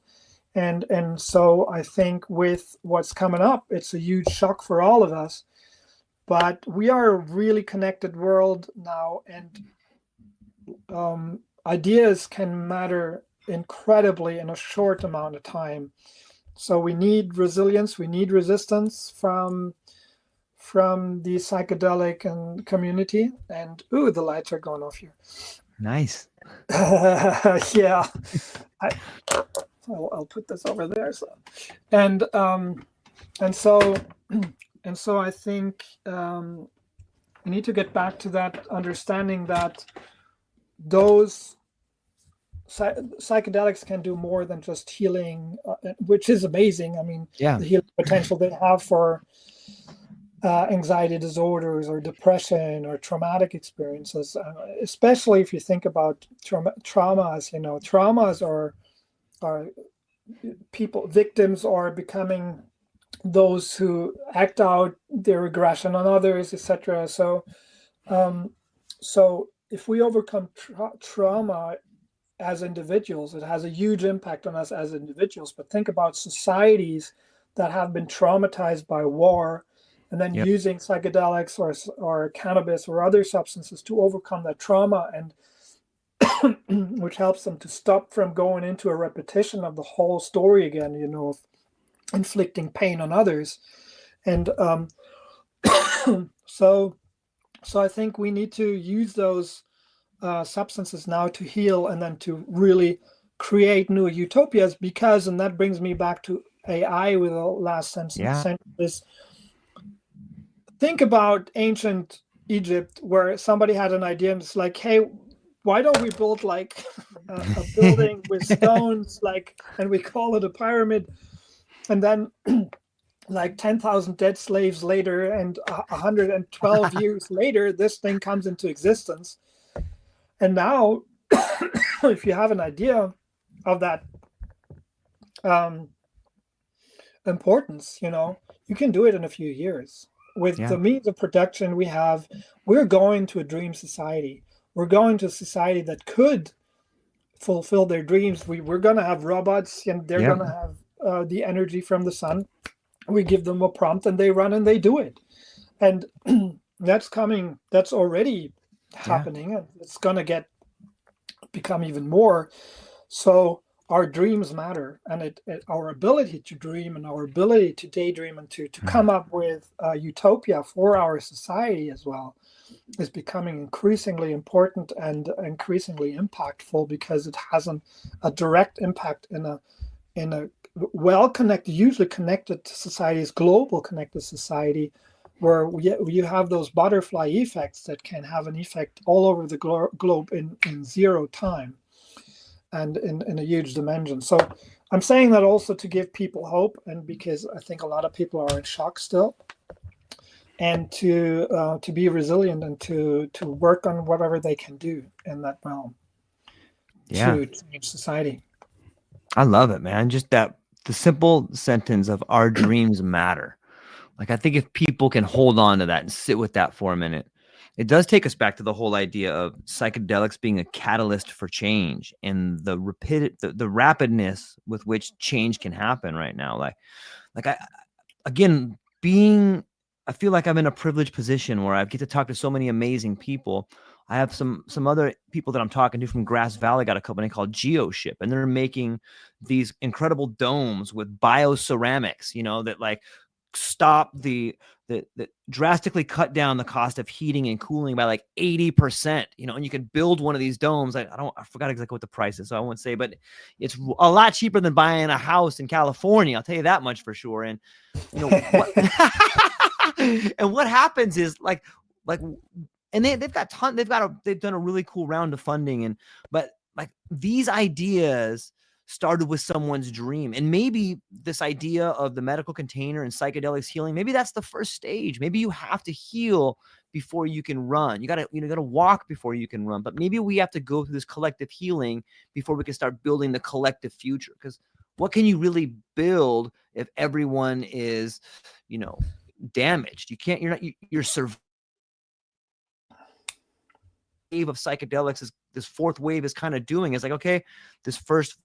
And so I think with what's coming up, it's a huge shock for all of us. But we are a really connected world now, and ideas can matter incredibly in a short amount of time. So we need resilience, we need resistance from the psychedelic and community. And ooh, the lights are going off here. Nice. Yeah, I'll put this over there. So, and so I think we need to get back to that understanding that those psychedelics can do more than just healing, which is amazing. I mean, Yeah. the healing potential they have for anxiety disorders or depression or traumatic experiences, especially if you think about traumas. Traumas are people, victims are becoming those who act out their aggression on others, etc. So if we overcome trauma as individuals, it has a huge impact on us as individuals. But think about societies that have been traumatized by war, and then Yep. using psychedelics or cannabis or other substances to overcome that trauma, and which helps them to stop from going into a repetition of the whole story again, of inflicting pain on others. And so I think we need to use those substances now to heal, and then to really create new utopias. Because, and that brings me back to AI with the last sentence. Think about ancient Egypt, where somebody had an idea and it's like, hey, why don't we build like a building with stones, and we call it a pyramid, and then like 10,000 dead slaves later, and 112 years later, this thing comes into existence. And now, if you have an idea of that importance, you can do it in a few years. With the means of production we have, we're going to a dream society. We're going to a society that could fulfill their dreams. We're going to have robots, and they're going to have the energy from the sun. We give them a prompt, and they run and they do it. And that's coming. That's already happening, and it's going to become even more. So our dreams matter, and our ability to dream, and our ability to daydream, and to come up with a utopia for our society as well, is becoming increasingly important and increasingly impactful, because it has a direct impact in a well-connected, usually connected societies, global connected society, where you have those butterfly effects that can have an effect all over the globe in zero time, and in a huge dimension. So I'm saying that also to give people hope, and because I think a lot of people are in shock still, and to be resilient, and to work on whatever they can do in that realm to change society. I love it, man. Just the simple sentence of our dreams matter. Like, I think if people can hold on to that and sit with that for a minute, it does take us back to the whole idea of psychedelics being a catalyst for change, and the rapidness with which change can happen right now. I feel like I'm in a privileged position where I get to talk to so many amazing people. I have some other people that I'm talking to from Grass Valley, got a company called GeoShip, and they're making these incredible domes with bioceramics, that stop that drastically cut down the cost of heating and cooling by 80%, and you can build one of these domes. I forgot exactly what the price is, so I won't say, but it's a lot cheaper than buying a house in California. I'll tell you that much for sure. And and what happens is and they've done a really cool round of funding, but like these ideas started with someone's dream. And maybe this idea of the medical container and psychedelics healing, maybe that's the first stage. Maybe you have to heal before you can run. You gotta walk before you can run. But maybe we have to go through this collective healing before we can start building the collective future. Because what can you really build if everyone is, damaged? You're surviving of psychedelics is this fourth wave is kind of doing is like, okay, this first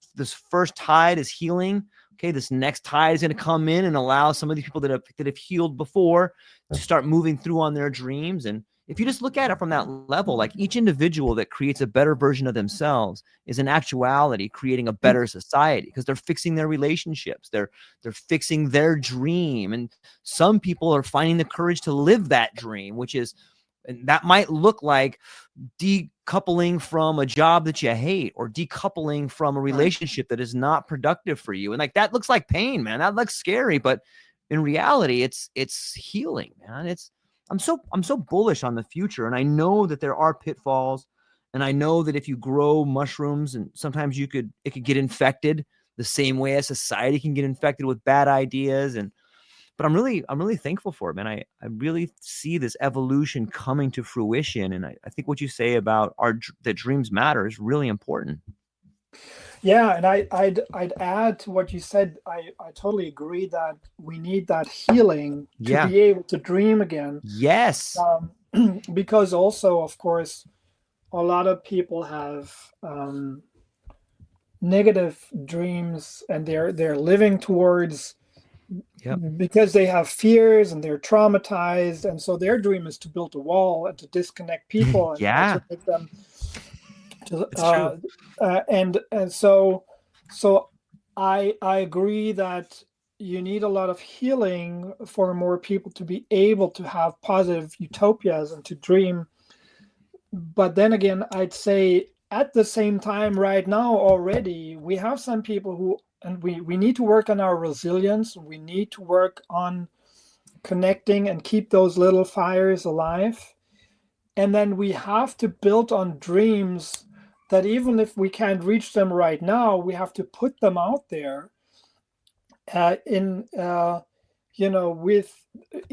tide is healing. Okay, this next tide is going to come in and allow some of these people that have healed before to start moving through on their dreams. And if you just look at it from that level, like each individual that creates a better version of themselves is in actuality creating a better society, because they're fixing their relationships, they're fixing their dream. And some people are finding the courage to live that dream, and that might look like decoupling from a job that you hate, or decoupling from a relationship that is not productive for you. And like, that looks like pain, man. That looks scary, but in reality, it's healing, man. I'm so bullish on the future. And I know that there are pitfalls. And I know that if you grow mushrooms, and sometimes it could get infected the same way as society can get infected with bad ideas. But I'm really thankful for it, man. I really see this evolution coming to fruition. And I think what you say about that dreams matter is really important. Yeah, and I'd add to what you said. I totally agree that we need that healing to be able to dream again. Yes. Because also, of course, a lot of people have negative dreams, and they're living towards. Yep. Because they have fears and they're traumatized, and so their dream is to build a wall and to disconnect people and to make them and so I agree that you need a lot of healing for more people to be able to have positive utopias and to dream. But then again, I'd say at the same time, right now already, we have some people who, and we need to work on our resilience. We need to work on connecting and keep those little fires alive. And then we have to build on dreams that even if we can't reach them right now, we have to put them out there. With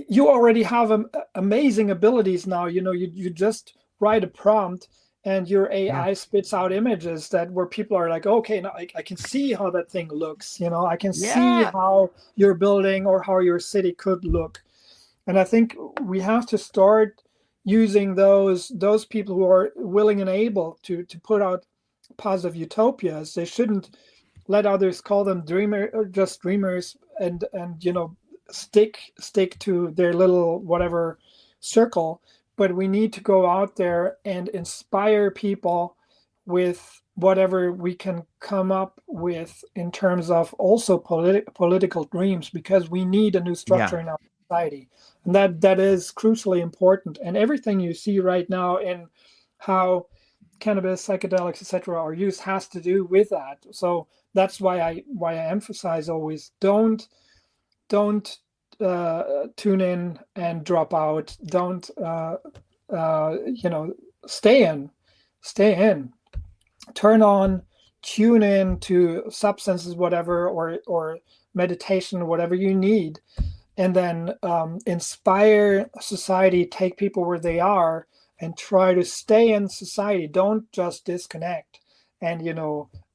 you already have amazing abilities now. You just write a prompt, and your AI spits out images where people are like, okay, now I can see how that thing looks. I can see how your building or how your city could look. And I think we have to start using those people who are willing and able to put out positive utopias. They shouldn't let others call them just dreamers, and stick to their little whatever circle. But we need to go out there and inspire people with whatever we can come up with in terms of also political dreams, because we need a new structure in our society. And that is crucially important. And everything you see right now in how cannabis, psychedelics, etc. are used has to do with that. So that's why I emphasize always don't tune in and drop out. Don't stay in, turn on, tune in to substances, whatever, or meditation, whatever you need, and then inspire society, take people where they are, and try to stay in society. Don't just disconnect and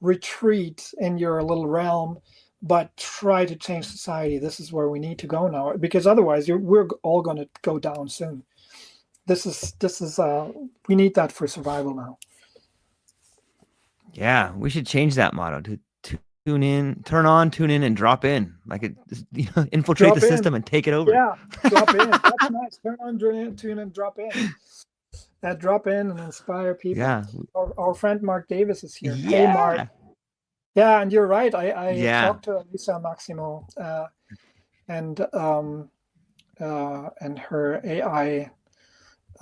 retreat in your little realm, but try to change society. This is where we need to go now, because otherwise we're all going to go down soon. This is we need that for survival now. Yeah, we should change that motto to tune in, turn on, tune in, and drop in. Like infiltrate the system and take it over. Yeah, drop in. That's nice. Turn on, tune in, drop in. Drop in and inspire people. Yeah. Our friend Mark Davis is here. Yeah. Hey, Mark. Yeah, and you're right. I talked to Lisa Maximo and her AI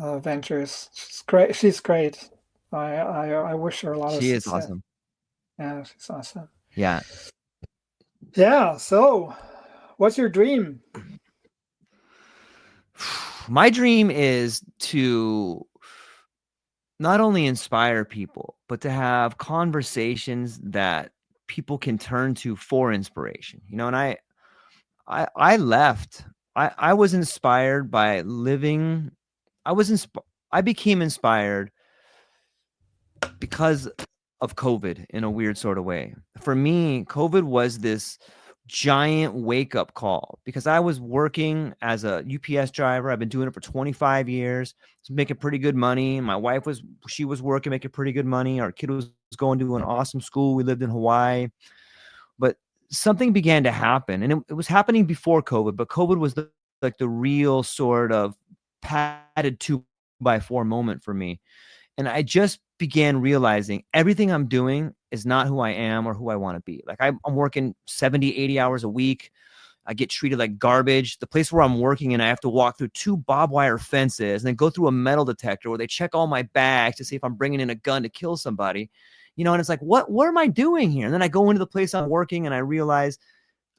ventures. She's great. I wish her a lot of success. She is awesome. Yeah, she's awesome. Yeah. Yeah. So, what's your dream? My dream is to not only inspire people, but to have conversations that people can turn to for inspiration. You know, and I left. I was inspired by living. I became inspired because of COVID in a weird sort of way. For me, COVID was this giant wake up call because I was working as a UPS driver. I've been doing it for 25 years, making pretty good money. My wife she was working, making pretty good money. Our kid was going to an awesome school. We lived in Hawaii, but something began to happen, and it was happening before COVID, but COVID was like the real sort of padded 2x4 moment for me. And I just began realizing everything I'm doing is not who I am or who I want to be. Like I'm working 70, 80 hours a week. I get treated like garbage. The place where I'm working in, I have to walk through 2 barbed wire fences and then go through a metal detector where they check all my bags to see if I'm bringing in a gun to kill somebody. You know, and it's like, what am I doing here? And then I go into the place I'm working and I realize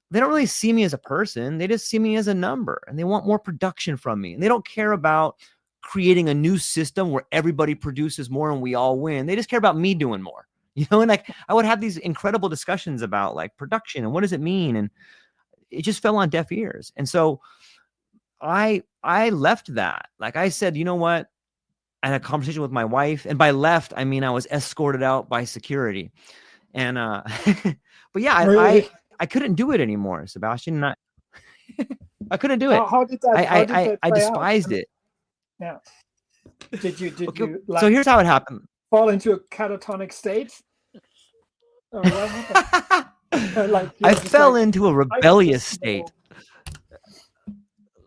they don't really see me as a person. They just see me as a number, and they want more production from me. And they don't care about creating a new system where everybody produces more and we all win. They just care about me doing more, you know? And like, I would have these incredible discussions about like production and what does it mean? And it just fell on deaf ears. And so I left that. Like I said, you know what? I had a conversation with my wife, and by left, I mean, I was escorted out by security. And, but yeah, Really? I couldn't do it anymore, Sebastian. I couldn't do it. How did that I play out? despised it. Yeah. Did Okay, you like so here's how it happened. fall into a catatonic state? Or what happened? Like I fell into a rebellious state.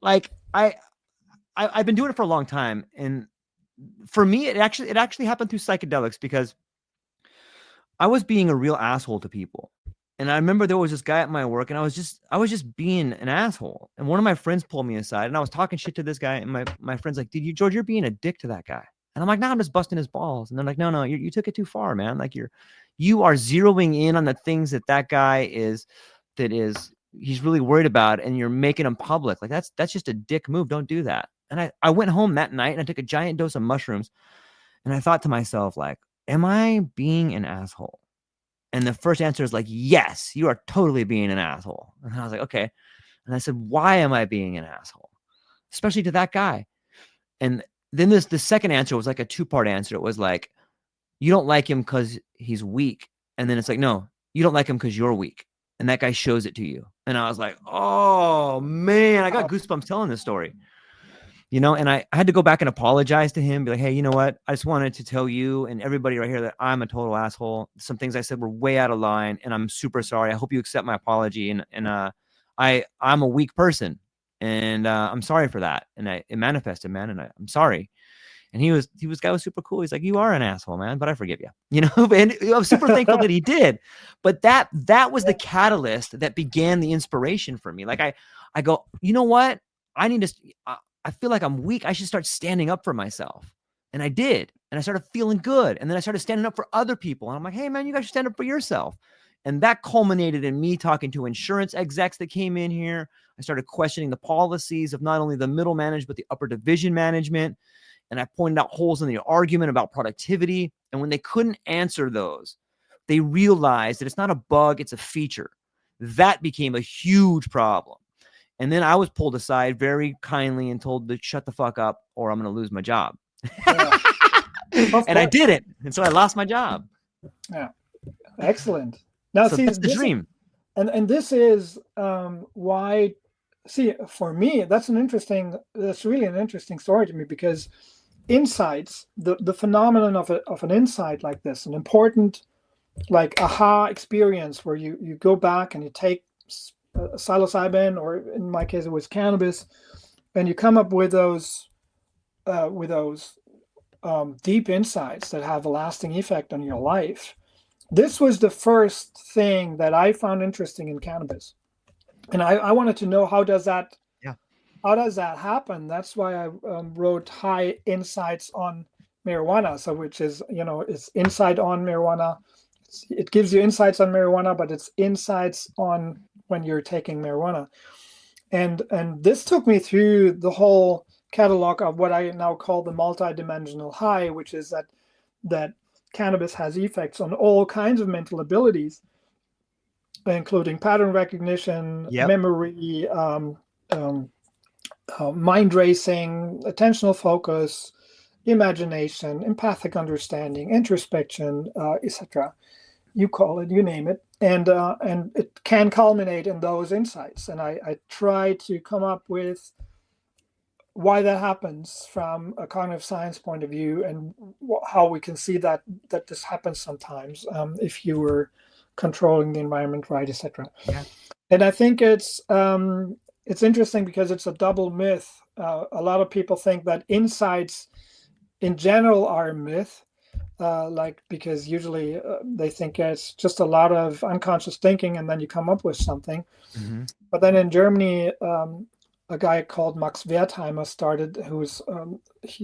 Like I've been doing it for a long time, and for me, it actually happened through psychedelics because I was being a real asshole to people. And I remember there was this guy at my work, and I was just being an asshole. And one of my friends pulled me aside, and I was talking shit to this guy, and my friend's like, "Dude, George, you're being a dick to that guy." And I'm like, "No, I'm just busting his balls." And they're like, "No, you took it too far, man. Like you are zeroing in on the things that guy he's really worried about, and you're making him public. Like that's just a dick move. Don't do that." And I went home that night and I took a giant dose of mushrooms, and I thought to myself, like, am I being an asshole? And the first answer is like, yes, you are totally being an asshole. And I was like, okay. And I said, why am I being an asshole? Especially to that guy. And then the second answer was like a 2-part answer. It was like, you don't like him because he's weak. And then it's like, no, you don't like him because you're weak. And that guy shows it to you. And I was like, oh man, I got goosebumps telling this story. You know, and I had to go back and apologize to him, be like, hey, you know what? I just wanted to tell you and everybody right here that I'm a total asshole. Some things I said were way out of line, and I'm super sorry. I hope you accept my apology. And I'm a weak person, and I'm sorry for that. And it manifested, man. And I'm sorry. And guy was super cool. He's like, you are an asshole, man, but I forgive you. You know, and I'm super thankful that he did. But that was the catalyst that began the inspiration for me. Like I go, you know what? I feel like I'm weak. I should start standing up for myself. And I did. And I started feeling good. And then I started standing up for other people. And I'm like, hey, man, you guys should stand up for yourself. And that culminated in me talking to insurance execs that came in here. I started questioning the policies of not only the middle management, but the upper division management. And I pointed out holes in the argument about productivity. And when they couldn't answer those, they realized that it's not a bug, it's a feature. That became a huge problem. And then I was pulled aside very kindly and told to shut the fuck up or I'm going to lose my job. Yeah. And I didn't. And so I lost my job. Yeah. Excellent. Now, so see, that's the dream. And this is why, see, for me, that's really an interesting story to me, because insights, the phenomenon of an insight like this, an important like aha experience where you go back and you take psilocybin, or in my case it was cannabis, and you come up with those deep insights that have a lasting effect on your life. This was the first thing that I found interesting in cannabis, and I wanted to know how does that happen. That's why I wrote High Insights on Marijuana, so which is, it's insight on marijuana. It gives you insights on marijuana, but it's insights on when you're taking marijuana. And this took me through the whole catalog of what I now call the multidimensional high, which is that cannabis has effects on all kinds of mental abilities, including pattern recognition, memory, mind racing, attentional focus, imagination, empathic understanding, introspection, etc. You call it, you name it, and it can culminate in those insights. And I try to come up with why that happens from a cognitive science point of view, and how we can see that this happens sometimes if you were controlling the environment right, etc. Yeah. And I think it's interesting because it's a double myth. A lot of people think that insights in general are a myth, because usually they think it's just a lot of unconscious thinking and then you come up with something. Mm-hmm. But then in Germany, a guy called Max Wertheimer started, who's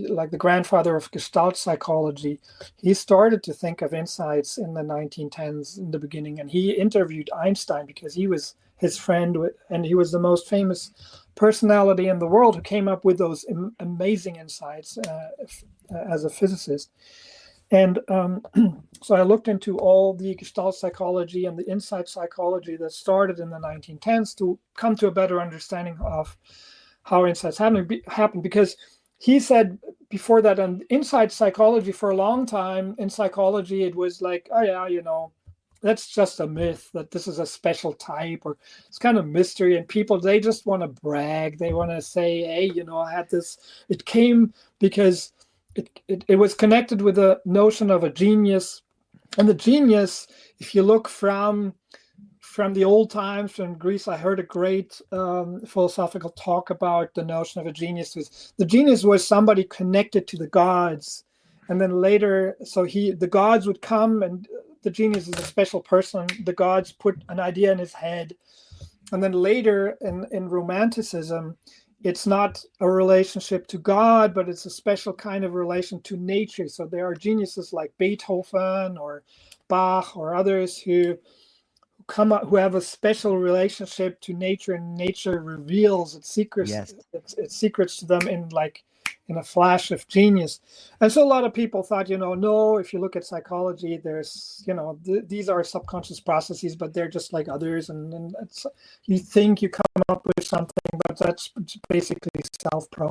like the grandfather of Gestalt psychology. He started to think of insights in the 1910s in the beginning, and he interviewed Einstein because he was his friend, and he was the most famous personality in the world who came up with those amazing insights as a physicist. And so I looked into all the Gestalt psychology and the insight psychology that started in the 1910s to come to a better understanding of how insights happen. Because he said before that, in insight psychology, for a long time in psychology, it was like, oh yeah, that's just a myth, that this is a special type, or it's kind of mystery, and people, they just want to brag. They want to say, hey, I had this. It came because it was connected with the notion of a genius. And the genius, if you look from the old times, from Greece, I heard a great philosophical talk about the notion of a genius. The genius was somebody connected to the gods. And then later, the gods would come, and the genius is a special person. The gods put an idea in his head. And then later in Romanticism, it's not a relationship to God, but it's a special kind of relation to nature. So there are geniuses like Beethoven or Bach or others who who have a special relationship to nature, and nature reveals its secrets. Yes. Its secrets to them in a flash of genius. And so a lot of people thought, no, if you look at psychology, there's, these are subconscious processes, but they're just like others. And you think you come up with something, but that's basically self-promo.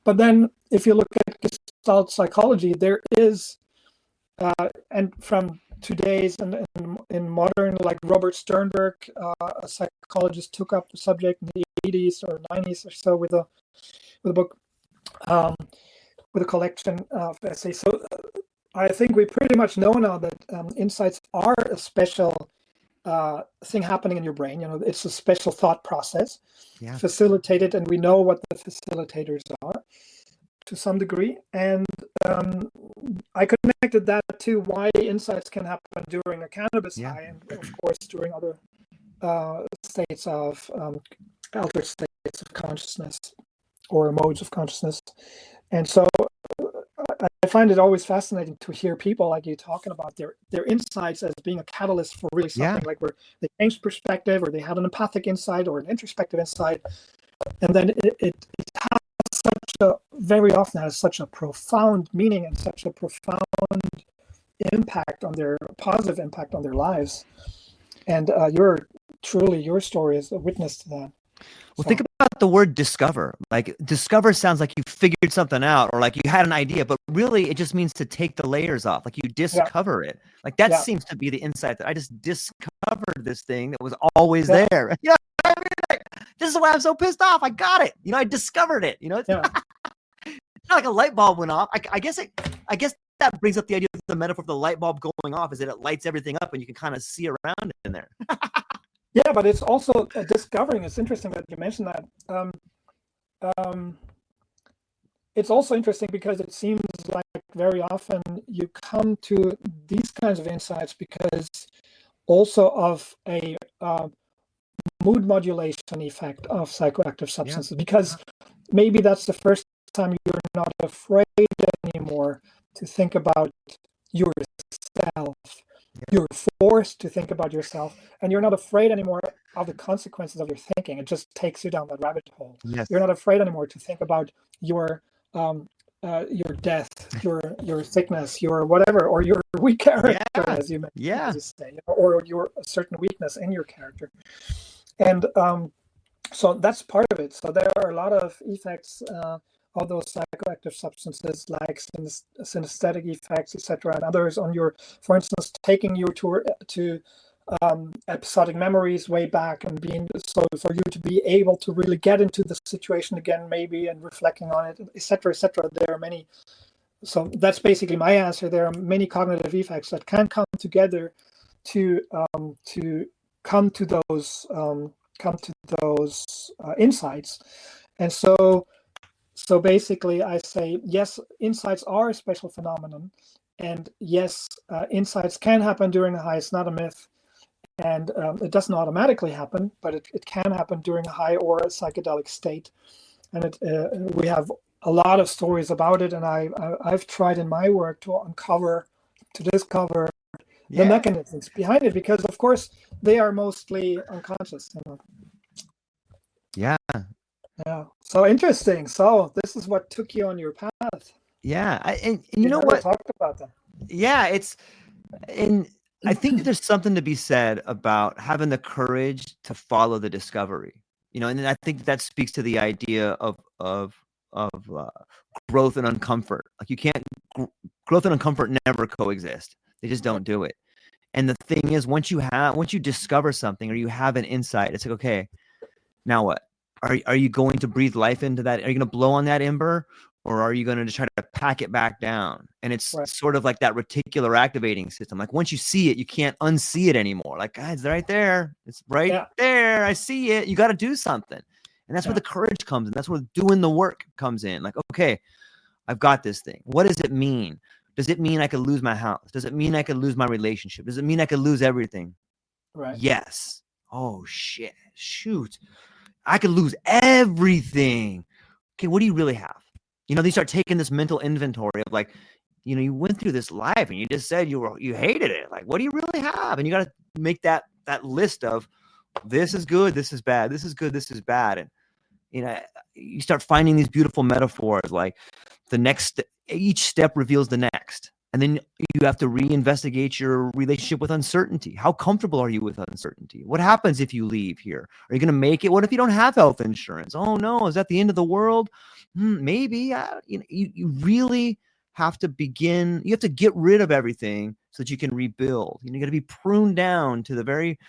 But then if you look at Gestalt psychology, there is, and from today's and in modern, like Robert Sternberg, a psychologist, took up the subject in the 80s or 90s or so with a book, with a collection of essays. So I think we pretty much know now that insights are a special thing happening in your brain. It's a special thought process, facilitated, and we know what the facilitators are to some degree. And I connected that to why insights can happen during a cannabis high, and of course during other states of altered states of consciousness or modes of consciousness. And so I find it always fascinating to hear people like you talking about their insights as being a catalyst for really something, like where they changed perspective, or they had an empathic insight or an introspective insight, and then it very often has such a profound meaning and such a profound positive impact on their lives. And your story is a witness to that. Well, think about the word discover. Like, discover sounds like you figured something out, or like you had an idea, but really it just means to take the layers off. Like, you discover it. Like, that seems to be the insight, that I just discovered this thing that was always there. You know what I mean? Like, this is why I'm so pissed off. I got it. I discovered it. It's not like a light bulb went off. I guess that brings up the idea of the metaphor of the light bulb going off, is that it lights everything up and you can kind of see around in there. Yeah, but it's also discovering. It's interesting that you mentioned that. It's also interesting because it seems like very often you come to these kinds of insights because also of a mood modulation effect of psychoactive substances. Because maybe that's the first time you're not afraid anymore to think about yourself. You're forced to think about yourself, and you're not afraid anymore of the consequences of your thinking. It just takes you down that rabbit hole. Yes. You're not afraid anymore to think about your death, your sickness, your whatever, or your weak character, as you mentioned, as you say, or your certain weakness in your character. And so that's part of it. So there are a lot of effects of those psychoactive substances, like synesthetic effects, etc., and others on your, for instance, taking you to episodic memories way back, and being so for you to be able to really get into the situation again, maybe, and reflecting on it, etc., etc. There are many. So that's basically my answer. There are many cognitive effects that can come together to come to those insights. And so basically I say, yes, insights are a special phenomenon, and yes, insights can happen during a high. It's not a myth, and it doesn't automatically happen, but it can happen during a high or a psychedelic state. And we have a lot of stories about it, and I've tried in my work to discover the mechanisms behind it, because of course they are mostly unconscious. Yeah. So interesting. So this is what took you on your path. Yeah. And you know what? Talked about that. Yeah. I think there's something to be said about having the courage to follow the discovery, and I think that speaks to the idea of growth and uncomfort. Like growth and uncomfort never coexist. They just don't do it. And the thing is, once you discover something or you have an insight, it's like, okay, now what? Are you going to breathe life into that? Are you going to blow on that ember, or are you going to try to pack it back down? And it's sort of like that reticular activating system. Like once you see it, you can't unsee it anymore. Like, guys, it's right there. It's right there. I see it. You got to do something. And that's where the courage comes in. That's where doing the work comes in. Like, okay, I've got this thing. What does it mean? Does it mean I could lose my house? Does it mean I could lose my relationship? Does it mean I could lose everything? Right. Yes. Oh, shit. Shoot. I could lose everything. Okay, what do you really have? They start taking this mental inventory of like, you went through this life and you just said you hated it. Like, what do you really have? And you got to make that list of this is good, this is bad, this is good, this is bad. And, you start finding these beautiful metaphors, like each step reveals the next. And then you have to reinvestigate your relationship with uncertainty. How comfortable are you with uncertainty? What happens if you leave here? Are you going to make it? What if you don't have health insurance? Oh no, is that the end of the world? Maybe. You really have to begin. You have to get rid of everything so that you can rebuild. You got to be pruned down to the very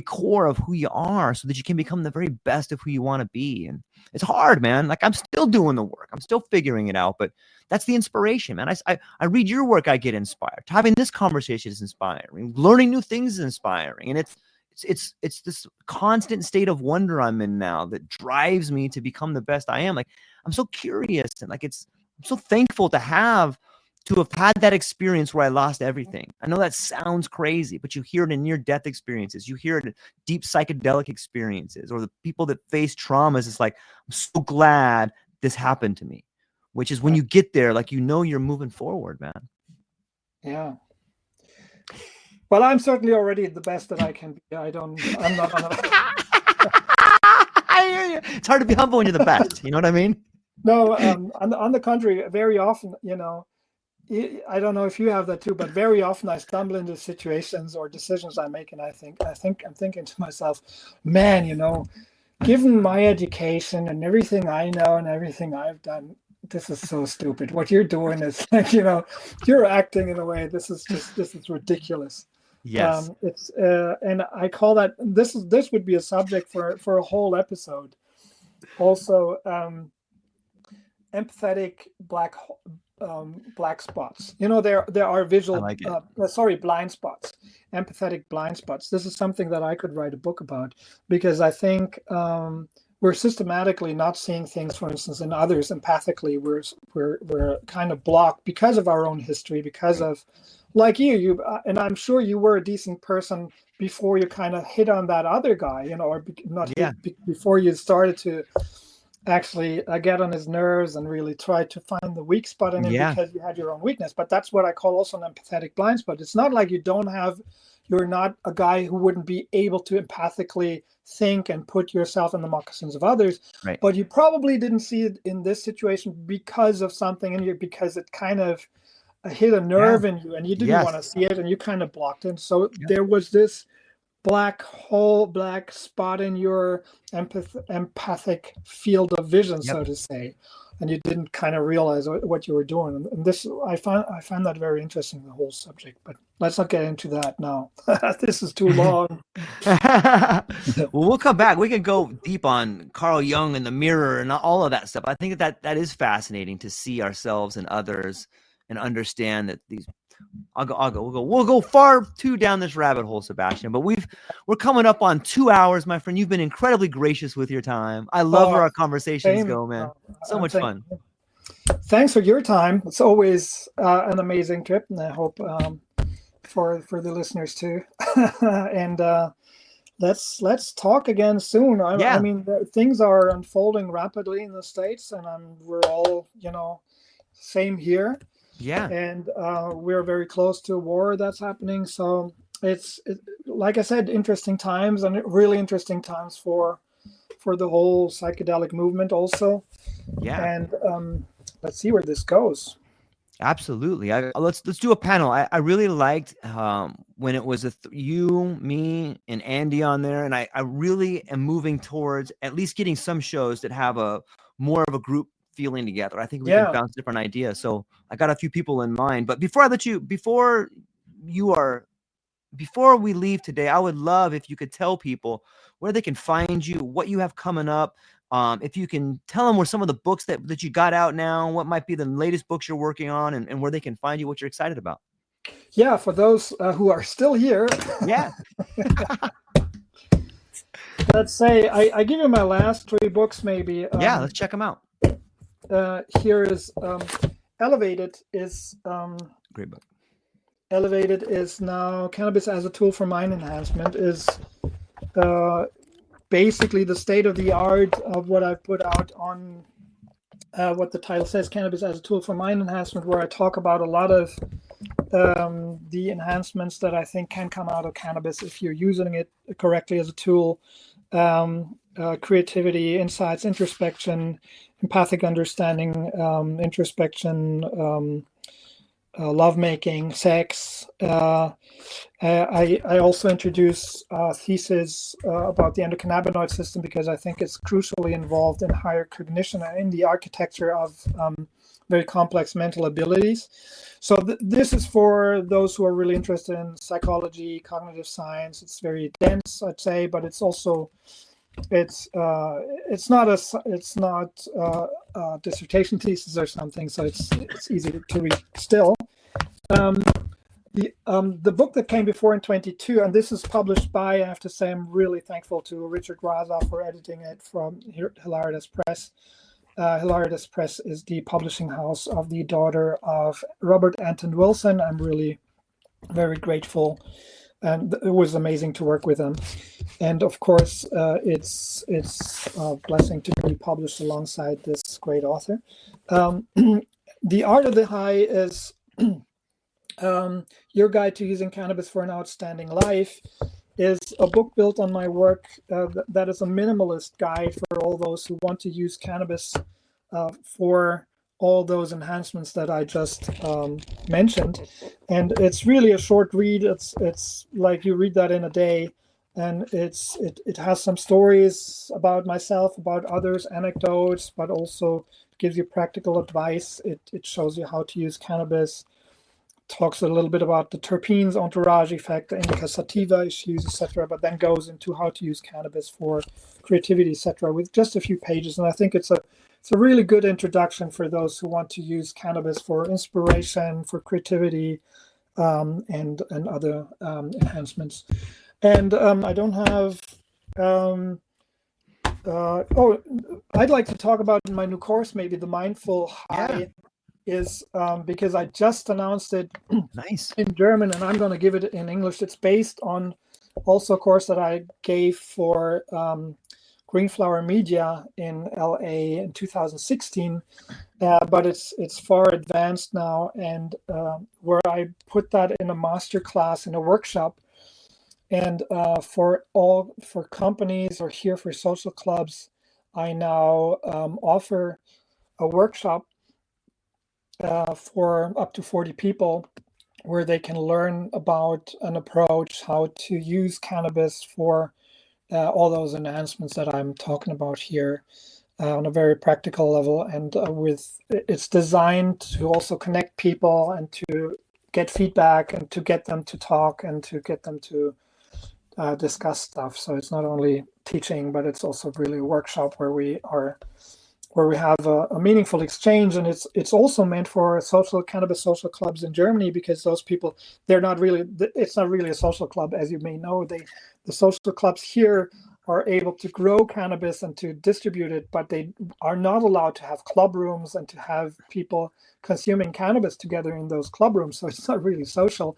core of who you are, so that you can become the very best of who you want to be. And it's hard, man. Like, I'm still doing the work. I'm still figuring it out, but that's the inspiration, man. I read your work, I get inspired. Having this conversation is inspiring. Learning new things is inspiring. And it's this constant state of wonder I'm in now that drives me to become the best I am. Like, I'm so curious, and like I'm so thankful to have had that experience where I lost everything. I know that sounds crazy, but you hear it in near-death experiences. You hear it in deep psychedelic experiences, or the people that face traumas. It's like, I'm so glad this happened to me, which is when you get there, like, you're moving forward, man. Yeah. Well, I'm certainly already the best that I can be. I'm not on I hear you. It's hard to be humble when you're the best. You know what I mean? No, on the contrary, very often, I don't know if you have that too, but very often I stumble into situations or decisions I make, and I'm thinking to myself, man, given my education and everything I know and everything I've done, this is so stupid. What you're doing is like, you're acting in a way. This is ridiculous. Yes. It's and I call that this would be a subject for a whole episode. Also, empathetic black spots. There are visual, blind spots, empathetic blind spots. This is something that I could write a book about, because I think we're systematically not seeing things, for instance, in others empathically. We're kind of blocked because of our own history, because of, like you and I'm sure you were a decent person before you kind of hit on that other guy, or before you started actually get on his nerves and really try to find the weak spot in him Yeah. because you had your own weakness. But that's what I call also an empathetic blind spot. It's not like you're not a guy who wouldn't be able to empathically think and put yourself in the moccasins of others, Right. but you probably didn't see it in this situation because of something in you, because it kind of hit a nerve in you and you didn't want to see it and you kind of blocked it. So there was this black spot in your empathic field of vision, so to say, and you didn't kind of realize what you were doing. And this, I find that very interesting, the whole subject. But let's not get into that now. This is too long. Well, we'll come back. We can go deep on Carl Jung and the mirror and all of that stuff. I think that is fascinating to see ourselves and others and understand that these. We'll go far too down this rabbit hole, Sebastian. But we're coming up on 2 hours, my friend. You've been incredibly gracious with your time. I love where our conversations go, man. So much fun. Thanks for your time. It's always an amazing trip, and I hope for the listeners too. And let's talk again soon. I mean, things are unfolding rapidly in the States, and we're all same here. Yeah, and we're very close to a war that's happening. So it's like I said, interesting times, and really interesting times for the whole psychedelic movement also. Yeah, and let's see where this goes. Absolutely. Let's do a panel. I really liked when it was you, me, and Andy on there, and I really am moving towards at least getting some shows that have a more of a group feeling together. I think we can bounce different ideas. So I got a few people in mind. But before we leave today, I would love if you could tell people where they can find you, what you have coming up. If you can tell them where some of the books that you got out now, what might be the latest books you're working on, and where they can find you, what you're excited about. Yeah, for those who are still here. Yeah. Let's say I give you my last 3 books, maybe. Let's check them out. Here is Elevated is great book. Elevated is now Cannabis as a Tool for Mind Enhancement, is basically the state of the art of what I've put out on what the title says, Cannabis as a Tool for Mind Enhancement, where I talk about a lot of the enhancements that I think can come out of cannabis if you're using it correctly as a tool. Creativity, insights, introspection, empathic understanding, introspection, lovemaking, sex. I also introduce thesis about the endocannabinoid system, because I think it's crucially involved in higher cognition and in the architecture of very complex mental abilities. So this is for those who are really interested in psychology, cognitive science. It's very dense, I'd say, but it's also it's not a dissertation thesis or something, so it's easy to read still. The book that came before in 22, and this is published by, I have to say, I'm really thankful to Richard Graza for editing it from Hilaritas Press. Hilaritas Press is the publishing house of the daughter of Robert Anton Wilson. I'm really very grateful, and it was amazing to work with them. And of course, it's a blessing to be published alongside this great author. The Art of the High is Your Guide to Using Cannabis for an Outstanding Life, is a book built on my work that is a minimalist guide for all those who want to use cannabis for all those enhancements that I just mentioned. And it's really a short read. It's like you read that in a day, and it has some stories about myself, about others, anecdotes, but also gives you practical advice. It shows you how to use cannabis, talks a little bit about the terpenes, entourage effect, the indica sativa issues, etc., but then goes into how to use cannabis for creativity, etc., with just a few pages. And I think it's a really good introduction for those who want to use cannabis for inspiration, for creativity, and other enhancements. And I don't have. I'd like to talk about my new course, maybe the Mindful High. Is because I just announced it nice in German, and I'm going to give it in English. It's based on also a course that I gave for Greenflower Media in LA in 2016, but it's far advanced now, and where I put that in a master class in a workshop, and for companies or here for social clubs, I now offer a workshop for up to 40 people, where they can learn about an approach, how to use cannabis for all those enhancements that I'm talking about here on a very practical level. And it's designed to also connect people and to get feedback and to get them to talk and to get them to discuss stuff. So it's not only teaching, but it's also really a workshop where we have a meaningful exchange. And it's also meant for cannabis social clubs in Germany, because those people, it's not really a social club, as you may know. The social clubs here are able to grow cannabis and to distribute it, but they are not allowed to have club rooms and to have people consuming cannabis together in those club rooms. So it's not really social.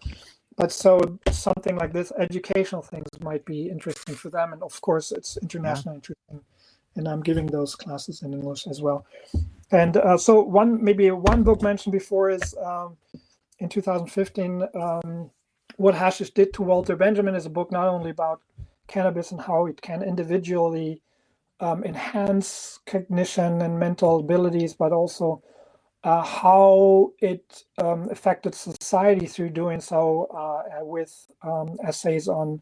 But so something like this, educational things might be interesting for them. And of course, it's internationally interesting. And I'm giving those classes in English as well. And so one book mentioned before is in 2015, What Hashish Did to Walter Benjamin, is a book not only about cannabis and how it can individually enhance cognition and mental abilities, but also how it affected society through doing so, with essays on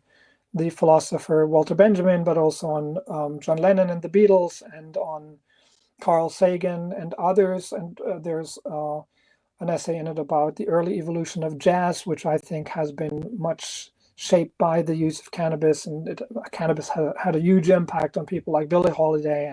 the philosopher Walter Benjamin, but also on John Lennon and the Beatles, and on Carl Sagan and others. And there's an essay in it about the early evolution of jazz, which I think has been much shaped by the use of cannabis. And cannabis had a huge impact on people like Billie Holiday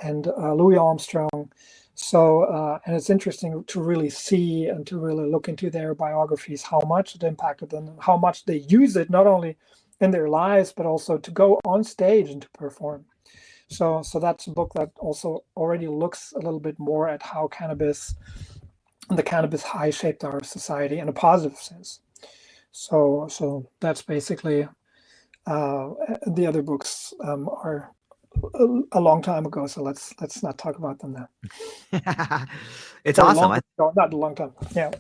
and Louis Armstrong. So, and it's interesting to really see and to really look into their biographies, how much it impacted them, and how much they use it, not only in their lives, but also to go on stage and to perform. So that's a book that also already looks a little bit more at how cannabis and the cannabis high shaped our society in a positive sense. So that's basically, the other books are a long time ago, so let's not talk about them now. It's awesome. Not a long time. Yeah.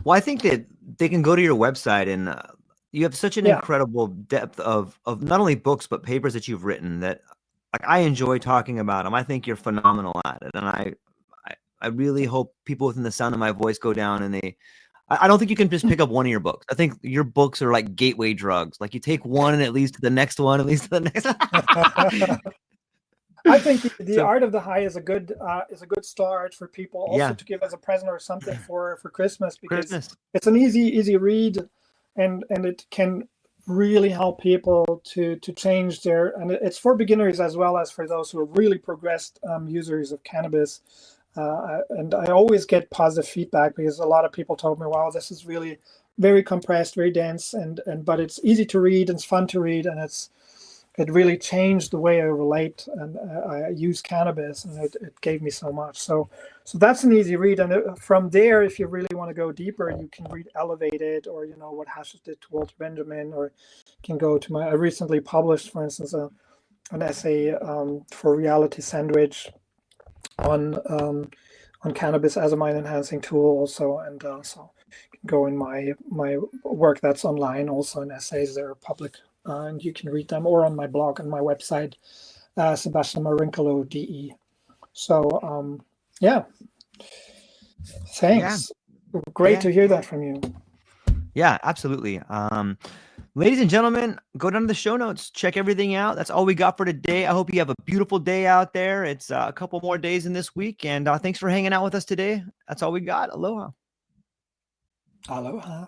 Well, I think that they can go to your website, and you have such an incredible depth of not only books but papers that you've written that, like, I enjoy talking about them. I think you're phenomenal at it, and I really hope people within the sound of my voice go down and I don't think you can just pick up one of your books. I think your books are like gateway drugs. Like, you take one and it leads to the next one, it leads to the next. I think the Art of the High is a good start for people also to give as a present or something for Christmas, because it's an easy read, and it can really help people to change and it's for beginners as well as for those who are really progressed users of cannabis. And I always get positive feedback, because a lot of people told me, wow, this is really very compressed, very dense, but it's easy to read and it's fun to read, and it really changed the way I relate and I use cannabis, and it gave me so much. So that's an easy read. And from there, if you really want to go deeper, you can read Elevated, or What Hashish Did to Walter Benjamin, or you can go to I recently published, for instance, an essay for Reality Sandwich on cannabis as a mind enhancing tool also, and so you can go in my work that's online also in essays. They're public, and you can read them, or on my blog and my website, SebastianMarincolo.de. So thanks. Great to hear that from you. Yeah, absolutely. Ladies and gentlemen, go down to the show notes, check everything out. That's all we got for today. I hope you have a beautiful day out there. It's a couple more days in this week, and thanks for hanging out with us today. That's all we got. Aloha. Aloha.